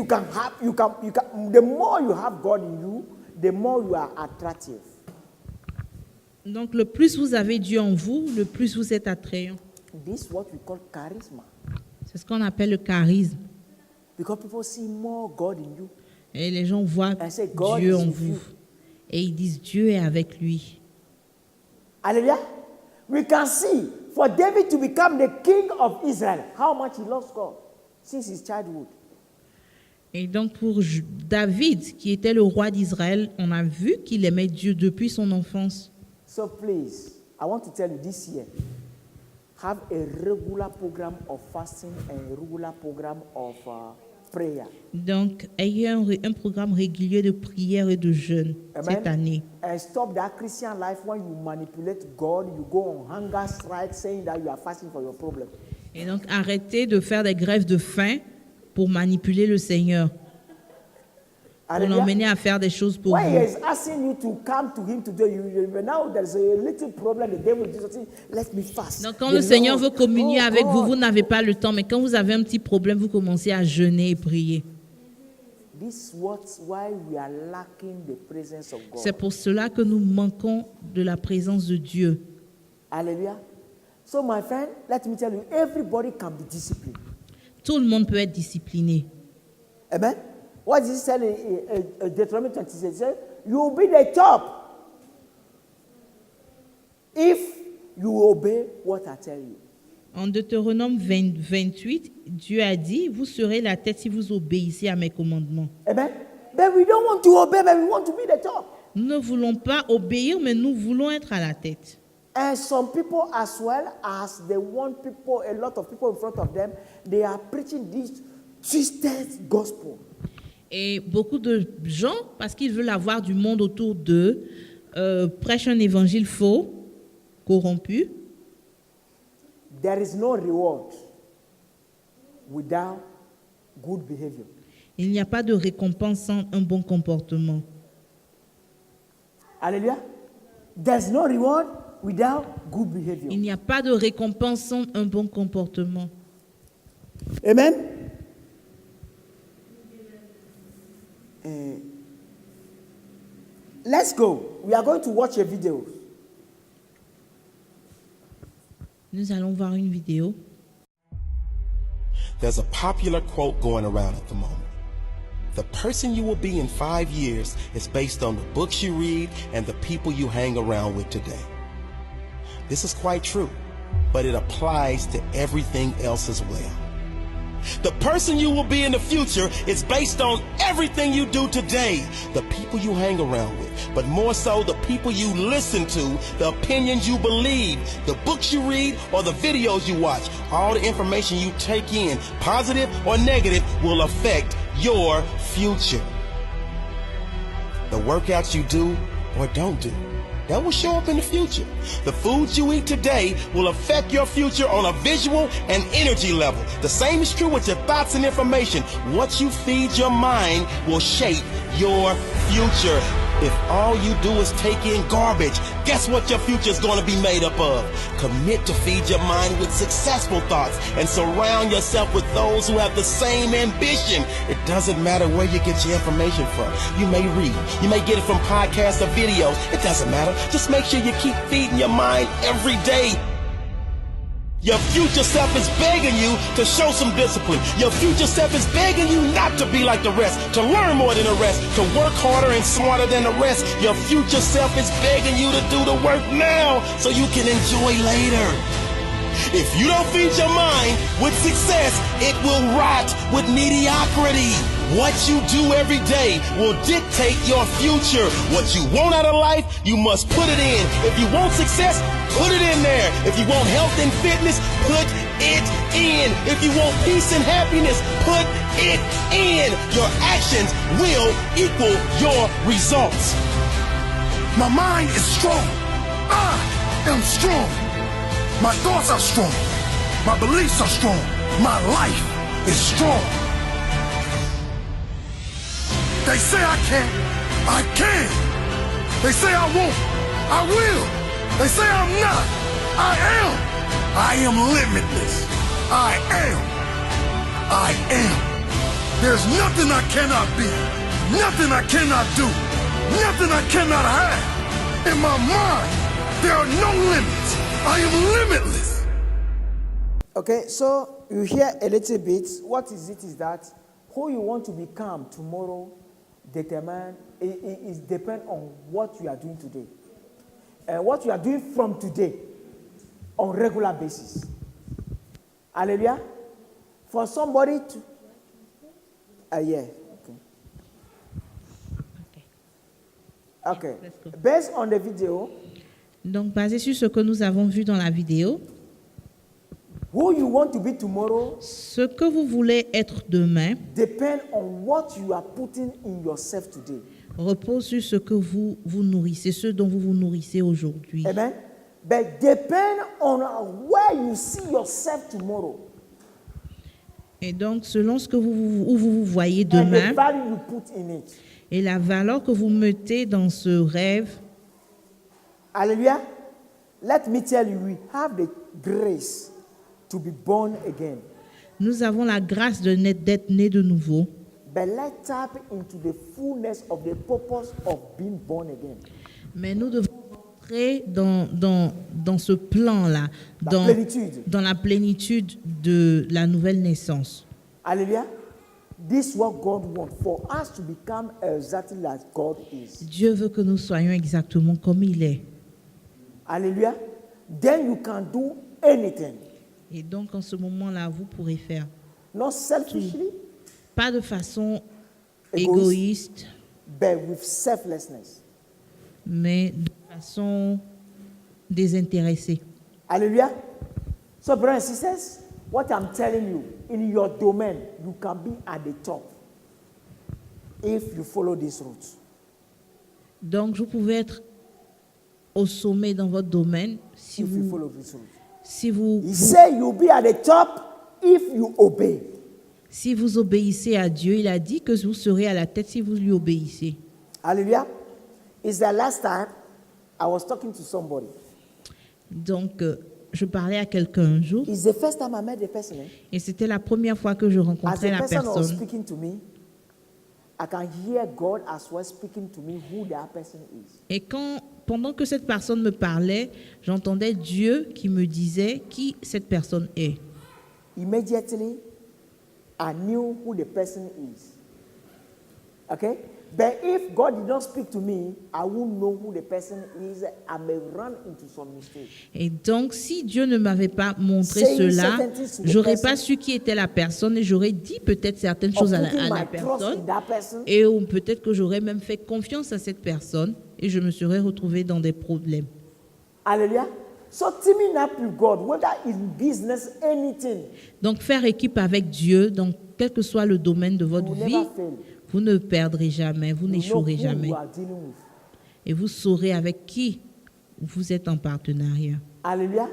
can have, the more you have God in you, the more you are attractive. Donc, le plus vous avez Dieu en vous, le plus vous êtes attrayant. This is what we call charisma. C'est ce qu'on appelle le charisme. Because people see more God in you. Et les gens voient And say, God Dieu is en with vous. you. Et ils disent, Dieu est avec lui. Hallelujah. We can see for David to become the king of Israel, how much he loves God since his childhood. Et donc, pour David, qui était le roi d'Israël, on a vu qu'il aimait Dieu depuis son enfance. So please, I want to tell you this year, have a regular program of fasting and a regular program of prayer. Donc, ayez un programme régulier de prière et de jeûne cette année. And stop that Christian life when you manipulate God, you go on hunger strike saying that you are fasting for your problem. Et donc, arrêtez de faire des grèves de faim pour manipuler le Seigneur, pour l'emmener à faire des choses pour When he vous. is asking you to come to him today, now there's a little problem. The devil is just saying, let me fast. Donc, quand The le Seigneur Lord, veut communier oh avec vous, God. vous n'avez pas le temps. Mais quand vous avez un petit problème, vous commencez à jeûner et prier. This is why we are lacking the presence of God. C'est pour cela que nous manquons de la présence de Dieu. Hallelujah. So, my friend, let me tell you, everybody can be disciplined. Tout le monde peut être discipliné. Amen. What Jesus said in Deuteronomy 26, he said, you will be the top if you obey what I tell you. En Deutéronome 28, Dieu a dit, vous serez la tête si vous obéissez à mes commandements. Amen. But we don't want to obey, but we want to be the top. Nous ne voulons pas obéir, mais nous voulons être à la tête. And some people as well, as they want people, a lot of people in front of them, they are preaching this twisted gospel. Et beaucoup de gens, parce qu'ils veulent avoir du monde autour d'eux, prêchent un évangile faux, corrompu. There is no reward without good behavior. Il n'y a pas de récompense sans un bon comportement. Hallelujah. There's no reward without good behavior. Il n'y a pas de récompense sans un bon comportement. Amen. Let's go. We are going to watch a video. Nous allons voir une vidéo. There's a popular quote going around at the moment. The person you will be in 5 years is based on the books you read and the people you hang around with today. This is quite true, but it applies to everything else as well. The person you will be in the future is based on everything you do today, the people you hang around with, but more so the people you listen to, the opinions you believe, the books you read, or the videos you watch. All the information you take in, positive or negative, will affect your future. The workouts you do or don't do, that will show up in the future. The foods you eat today will affect your future on a visual and energy level. The same is true with your thoughts and information. What you feed your mind will shape your future. If all you do is take in garbage, guess what your future is going to be made up of? Commit to feed your mind with successful thoughts and surround yourself with those who have the same ambition. It doesn't matter where you get your information from. You may read, you may get it from podcasts or videos. It doesn't matter. Just make sure you keep feeding your mind every day. Your future self is begging you to show some discipline. Your future self is begging you not to be like the rest, to learn more than the rest, to work harder and smarter than the rest. Your future self is begging you to do the work now so you can enjoy later. If you don't feed your mind with success, it will rot with mediocrity. What you do every day will dictate your future. What you want out of life, you must put it in. If you want success, put it in there. If you want health and fitness, put it in. If you want peace and happiness, put it in. Your actions will equal your results. My mind is strong. I am strong. My thoughts are strong. My beliefs are strong. My life is strong. They say I can't. I can. They say I won't. I will. They say I'm not. I am. I am limitless. I am. I am. There's nothing I cannot be. Nothing I cannot do. Nothing I cannot have. In my mind, there are no limits. I am limitless. Okay, so you hear a little bit. What is it is that who you want to become tomorrow is depend on what you are doing today. And what you are doing from today on regular basis. Hallelujah. For somebody to yeah. Okay. Let's go. Based on the video, Donc, basé sur ce que nous avons vu dans la vidéo, who you want to be tomorrow ce que vous voulez être demain depend on what you are putting in yourself today. repose sur ce que vous vous nourrissez, ce dont vous vous nourrissez aujourd'hui. Amen. But depend on where you see yourself tomorrow. Et donc, selon ce que où vous voyez And the demain value you put in it. et la valeur que vous mettez dans ce rêve, Hallelujah. Let me tell you, we have the grace to be born again. nous avons la grâce d'être nés de nouveau. But let's tap into the fullness of the purpose of being born again. Mais nous devons entrer dans ce plan-là, plénitude. dans la plénitude de la nouvelle naissance. Hallelujah. This is what God wants for us to become exactly like God is. Dieu veut que nous soyons exactement comme il est. Hallelujah. Then you can do anything. Et donc, en ce moment-là, vous pourrez faire, Not selfishly, pas de façon Égoïste. égoïste, but with selflessness. mais de façon désintéressée. Hallelujah. So, brothers and sisters, what I'm telling you, in your domain, you can be at the top if you follow this route. Donc, vous pouvez être au sommet dans votre domaine si If you vous, follow this route. si vous, He said you'll be at the top if you obey. si vous obéissez à Dieu. Il a dit que vous serez à la tête si vous lui obéissez. Hallelujah. It's the last time I was talking to somebody. Donc, je parlais à quelqu'un un jour It's the first time I met the person. et c'était la première fois que je As rencontrais the la person was personne. speaking to me, I can hear God as well speaking to me who that person is. Et pendant que cette personne me parlait, j'entendais Dieu qui me disait qui cette personne est. Immediately, I knew who the person is. Okay? But if God did not speak to me, I wouldn't know who the person is. I may run into some mistake. Et donc, si Dieu ne m'avait pas montré Saying cela, certain things to the j'aurais person, pas su qui était la personne et j'aurais dit peut-être certaines Or choses à putting la my trust personne in that person. et ou peut-être que j'aurais même fait confiance à cette personne et je me serais retrouvée dans des problèmes. Hallelujah. So teaming up with God, whether in business, anything, Donc, faire équipe avec Dieu, dans quel que soit le domaine de votre you will vie, never fail. vous ne perdrez jamais, vous You know n'échouerez who jamais. you are dealing with. Et vous saurez avec qui vous êtes en partenariat. Hallelujah.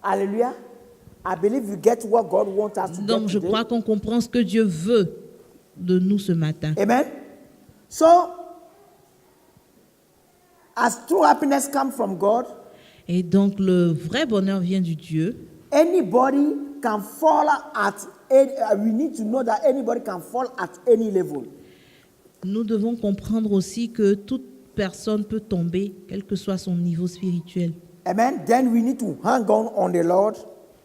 Hallelujah. I believe you get what God wants us to Donc, get je today. crois qu'on comprend ce que Dieu veut de nous ce matin. Amen. So, as true happiness comes from God, Et donc, le vrai bonheur vient du Dieu. anybody can fall at we need to know that anybody can fall at any level. Nous devons comprendre aussi que toute personne peut tomber, quel que soit son niveau spirituel. Amen. Then we need to hang on the Lord.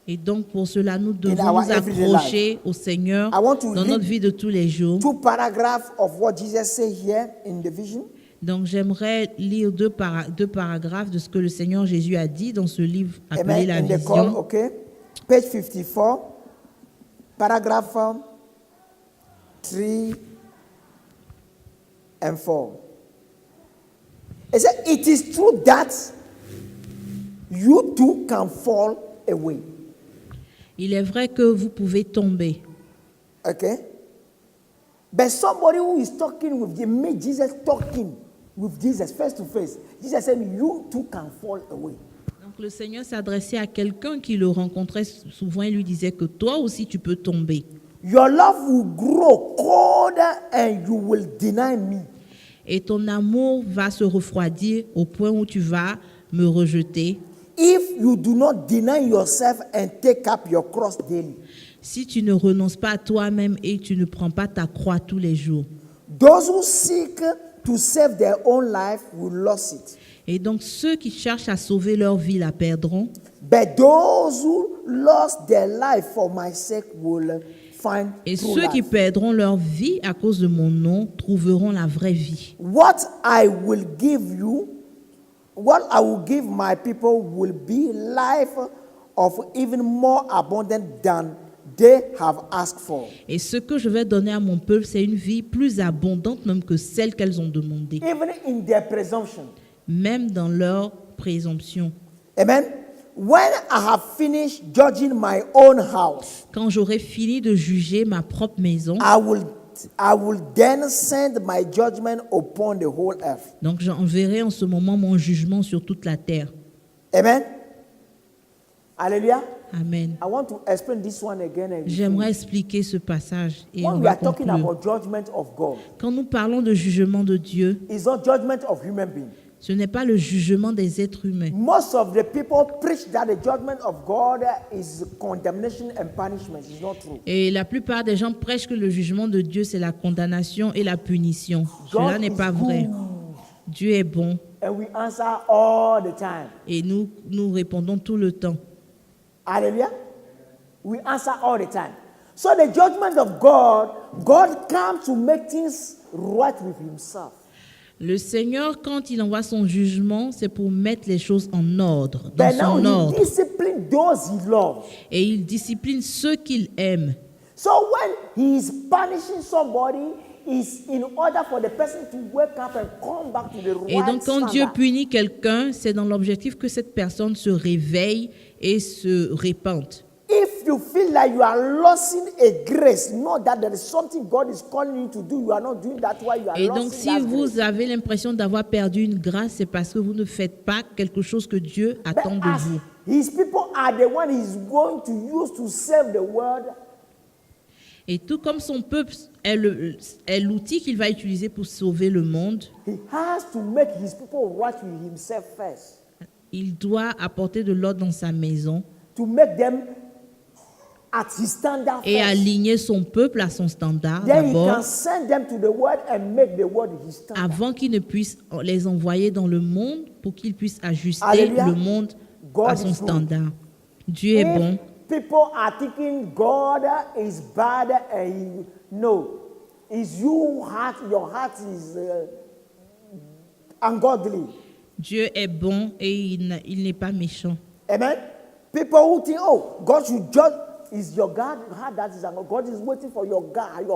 Et donc, pour cela, nous our devons nous everyday accrocher au Seigneur I want to dans read notre vie de tous les jours. 2 paragraphs of what Jesus said here in the vision. Donc, j'aimerais lire deux paragraphes de ce que le Seigneur Jésus a dit dans ce livre appelé Amen. La In the call, Vision. okay. Page 54, paragraph 3 and 4. It said, it is true that you too can fall away. Il est vrai que vous pouvez tomber. Okay? But somebody who is talking with you, me, Jesus talking with Jesus face to face, Jesus said, you too can fall away. Donc, Donc le Seigneur s'adressait à quelqu'un qui le rencontrait souvent et lui disait que toi aussi tu peux tomber. Your love will grow colder and you will deny me. Et ton amour va se refroidir au point où tu vas me rejeter If you do not deny yourself and take up your cross daily. si tu ne renonces pas à toi-même et tu ne prends pas ta croix tous les jours. Those who seek to save their own life will lose it. Et donc ceux qui cherchent à sauver leur vie la perdront. But those who lost their life for my sake will find Et true ceux qui life. perdront leur vie à cause de mon nom trouveront la vraie vie. What I will give you, what I will give my people will be life of even more abundant than they have asked for. Et ce que je vais donner à mon peuple, c'est une vie plus abondante même que celle qu'elles ont demandée, Even in their presumption. même dans leur présomption. Amen. When I have finished judging my own house, Quand j'aurai fini de juger ma propre maison, I will then send my judgment upon the whole earth. donc j'enverrai en ce moment mon jugement sur toute la terre. Amen. Hallelujah. Amen. I want to explain this one again. And J'aimerais expliquer ce passage et on when we va are talking conclure. about judgment of God, Quand nous parlons de jugement de Dieu, it's not judgment of human beings. ce n'est pas le jugement des êtres humains. Most of the people preach that the judgment of God is condemnation and punishment. It's not true. Et la plupart des gens prêchent que le jugement de Dieu, c'est la condamnation et la punition. Cela God n'est is pas vrai. good. Dieu est bon And we answer all the time. et nous répondons tout le temps. Hallelujah. We answer all the time. So the judgment of God, God comes to make things right with himself. Le Seigneur, quand il envoie son jugement, c'est pour mettre les choses en ordre, dans But now son he ordre. disciplines those he loves. Et il discipline ceux qu'il aime. So when he is punishing somebody, it's in order for the person to wake up and come back to the Et right donc, quand Dieu standard. punit quelqu'un, c'est dans l'objectif que cette personne se réveille et se répande. If you feel like you are losing a grace, know that there is something God is calling you to do. You are not doing that while you are Et losing donc, si that vous grace. avez l'impression d'avoir perdu une grâce, c'est parce que vous ne faites pas quelque chose que Dieu But attend de as vous. his people are the one he's going to use to save the world, Et tout comme son peuple est l'outil qu'il va utiliser pour sauver le monde, he has to make his people right with himself first. il doit apporter de l'ordre dans sa maison To make them at his standard et first. aligner son peuple à son standard Then he can d'abord, send them to the world and make the world his standard. avant qu'il ne puisse les envoyer dans le monde pour qu'il puisse ajuster Alléluia. le monde God à son is good. standard. Dieu est If bon. people are thinking God is bad and no, is your heart is ungodly. Dieu est bon et il n'est pas méchant. Amen. People who think, oh, God should judge. Is your heart that is ungodly? God is waiting for your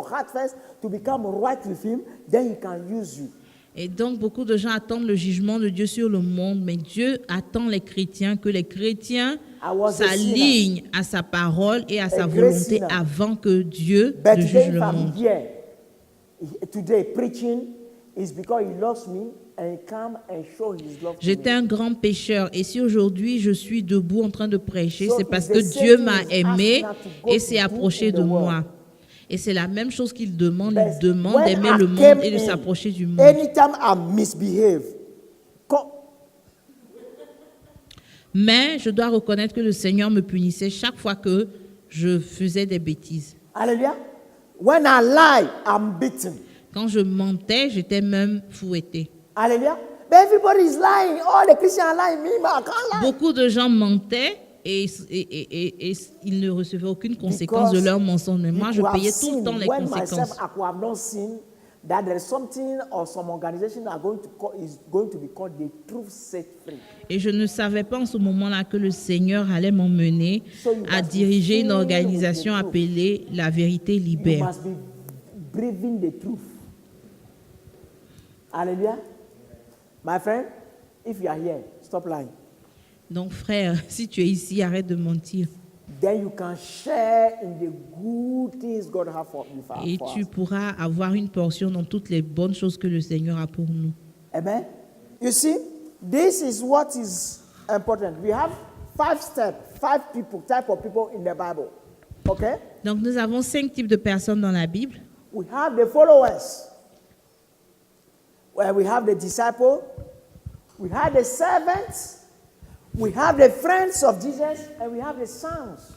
heart first to become right with Him. Then He can use you. Et donc, beaucoup de gens attendent le jugement de Dieu sur le monde, mais Dieu attend les chrétiens, que les chrétiens I was a s'alignent à sa parole et à sa great volonté sinner. avant que Dieu But ne today, juge if le I'm monde. here today preaching, is because He loves me and He come and show His love to J'étais me. un grand pécheur et si aujourd'hui je suis debout en train de prêcher, So c'est parce it's que the same Dieu thing m'a he's aimé asking us to go et s'est to do approché in the de world. moi. Et c'est la même chose qu'il demande. But Il demande when d'aimer I le monde came et de in, s'approcher du monde. Anytime I misbehave, Mais je dois reconnaître que le Seigneur me punissait chaque fois que je faisais des bêtises. hallelujah. When I lie, I'm beaten. Quand je mentais, j'étais même fouetté. Hallelujah. But everybody is lying. All the Christians are lying. Me, I can't lie. Beaucoup de gens mentaient et ils ne recevaient aucune conséquence de leur mensonge. Mais moi, je you have payais tout le seen temps les when myself, conséquences. I could have not seen that there is something or some organization is going to be called the Truth Set Free. Et je ne savais pas en ce moment-là que le Seigneur allait m'emmener So you à must be diriger une filled organisation with the truth. appelée La Vérité You Libère. must be breathing the truth. Hallelujah. My friend, if you are here, stop lying. Donc, frère, si tu es ici, arrête de mentir. Then you can share in the good things God has for you. Et tu pourras avoir une portion dans toutes les bonnes choses que le Seigneur a pour nous. Amen. You see, this is what is important. We have 5 steps, 5 people, type of people in the Bible. Okay? Donc nous avons 5 types de personnes dans la Bible. We have the followers, where we have the disciple, we have the servants, we have the friends of Jesus, and we have the sons.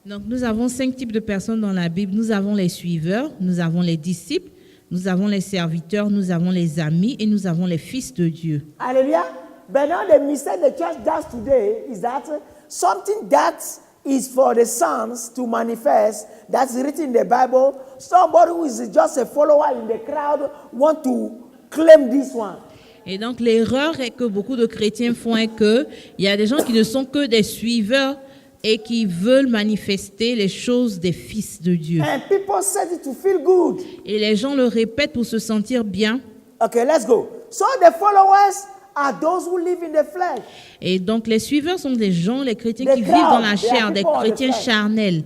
Donc nous avons 5 types de personnes dans la Bible. Nous avons les suiveurs, nous avons les disciples, nous avons les serviteurs, nous avons les amis et nous avons les fils de Dieu. Hallelujah. But now the mistake the church does today is that something that is for the sons to manifest, that's written in the Bible, somebody who is just a follower in the crowd want to claim this one. Et donc l'erreur est que beaucoup de chrétiens font est que il y a des gens qui ne sont que des suiveurs et qui veulent manifester les choses des fils de Dieu. And people said it to feel good. Et les gens le répètent pour se sentir bien. Okay, let's go. So the followers are those who live in the flesh. Et donc les suiveurs sont des gens, les chrétiens The qui crowd, vivent dans la they are chair, des people of the chrétiens flesh. charnels.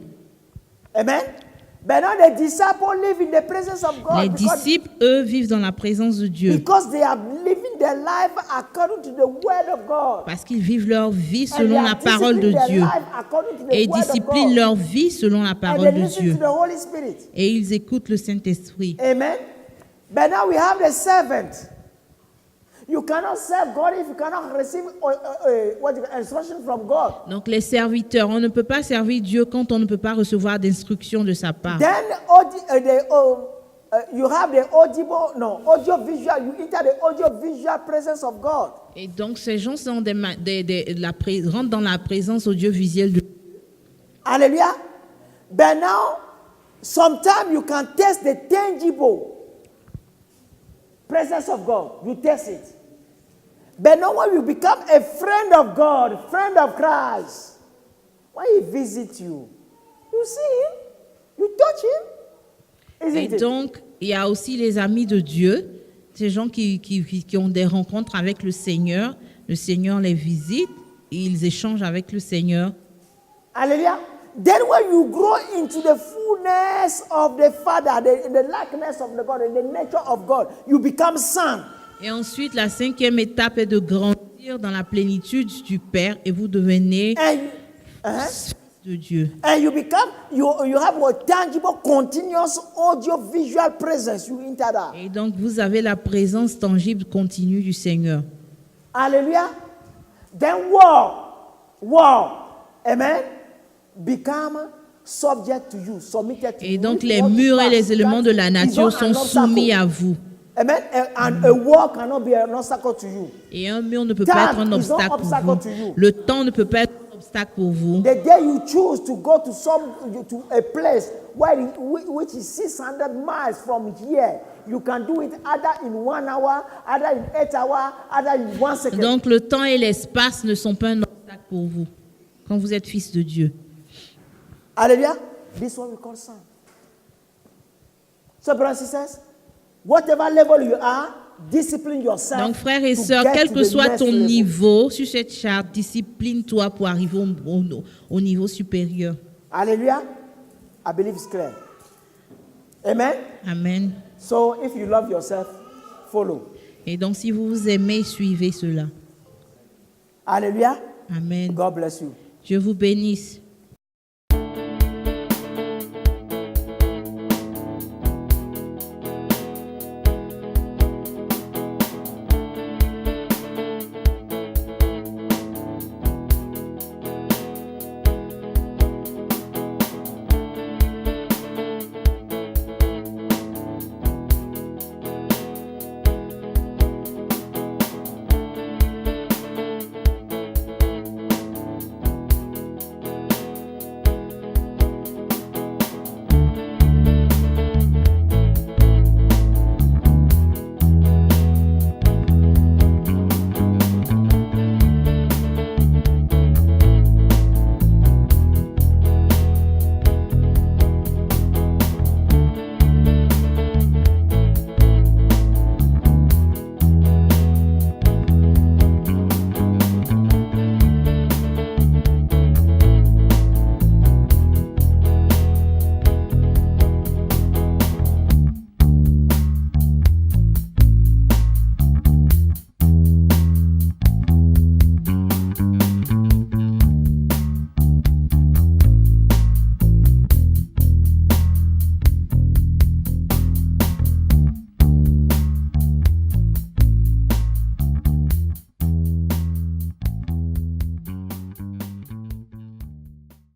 Amen. But now the disciples live in the presence of God Les disciples, eux, vivent dans la présence de Dieu because they are living their life according to the word of God. parce qu'ils vivent leur vie And selon they la are parole de disciplining their Dieu life according to the et word of disciplinent God. leur vie selon la And parole they de listen Dieu to the Holy Spirit. et ils écoutent le Saint-Esprit. Amen. But now we have the servant. You cannot serve God if you cannot receive instruction from God. Donc les serviteurs, on ne peut pas servir Dieu quand on ne peut pas recevoir d'instructions de sa part. Then you have the audio-visual. You enter the audio-visual presence of God. Et donc ces gens sont rentrent dans la présence audiovisuelle de Dieu. Hallelujah. But now, sometimes you can test the tangible presence of God. You test it. But now when you become a friend of God, friend of Christ, when he visits you, you see him, you touch him. Et Isn't it? donc, il y a aussi les amis de Dieu, ces gens qui ont des rencontres avec le Seigneur les visite, et ils échangent avec le Seigneur. Hallelujah. Then when you grow into the fullness of the Father, in the likeness of the God, in the nature of God, you become son. Et ensuite, la 5e étape est de grandir dans la plénitude du Père et vous devenez fils de Dieu. And you become, you have a tangible, continuous audio-visual presence. You enter that. Et donc, vous avez la présence tangible continue du Seigneur. Hallelujah. Then war, amen, become subject to you, submitted to you. Et donc, If les you want to murs et pass, les éléments de la that nature is not sont an soumis obstacle. à vous. Amen. And a war cannot be an obstacle to you. Et un mur ne peut pas être un Time is not obstacle pour obstacle vous. to you. Le temps ne peut pas être un obstacle pour vous. The day you choose to go to a place which is 600 miles from here, you can do it either in 1 hour, either in 8 hours, either in 1 second. Donc, le temps et l'espace ne sont pas un obstacle pour vous quand vous êtes fils de Dieu. Hallelujah. This is what we call son. So, brothers and sisters, whatever level you are, discipline yourself. Donc, frères et to sœurs, get quel to que the soit next ton level. niveau sur cette charte, discipline-toi pour arriver au niveau supérieur. Hallelujah. I believe it's clear. Amen. Amen. So, if you love yourself, follow. Et donc, si vous vous aimez, suivez cela. Hallelujah. Amen. God bless you. Dieu vous bénisse.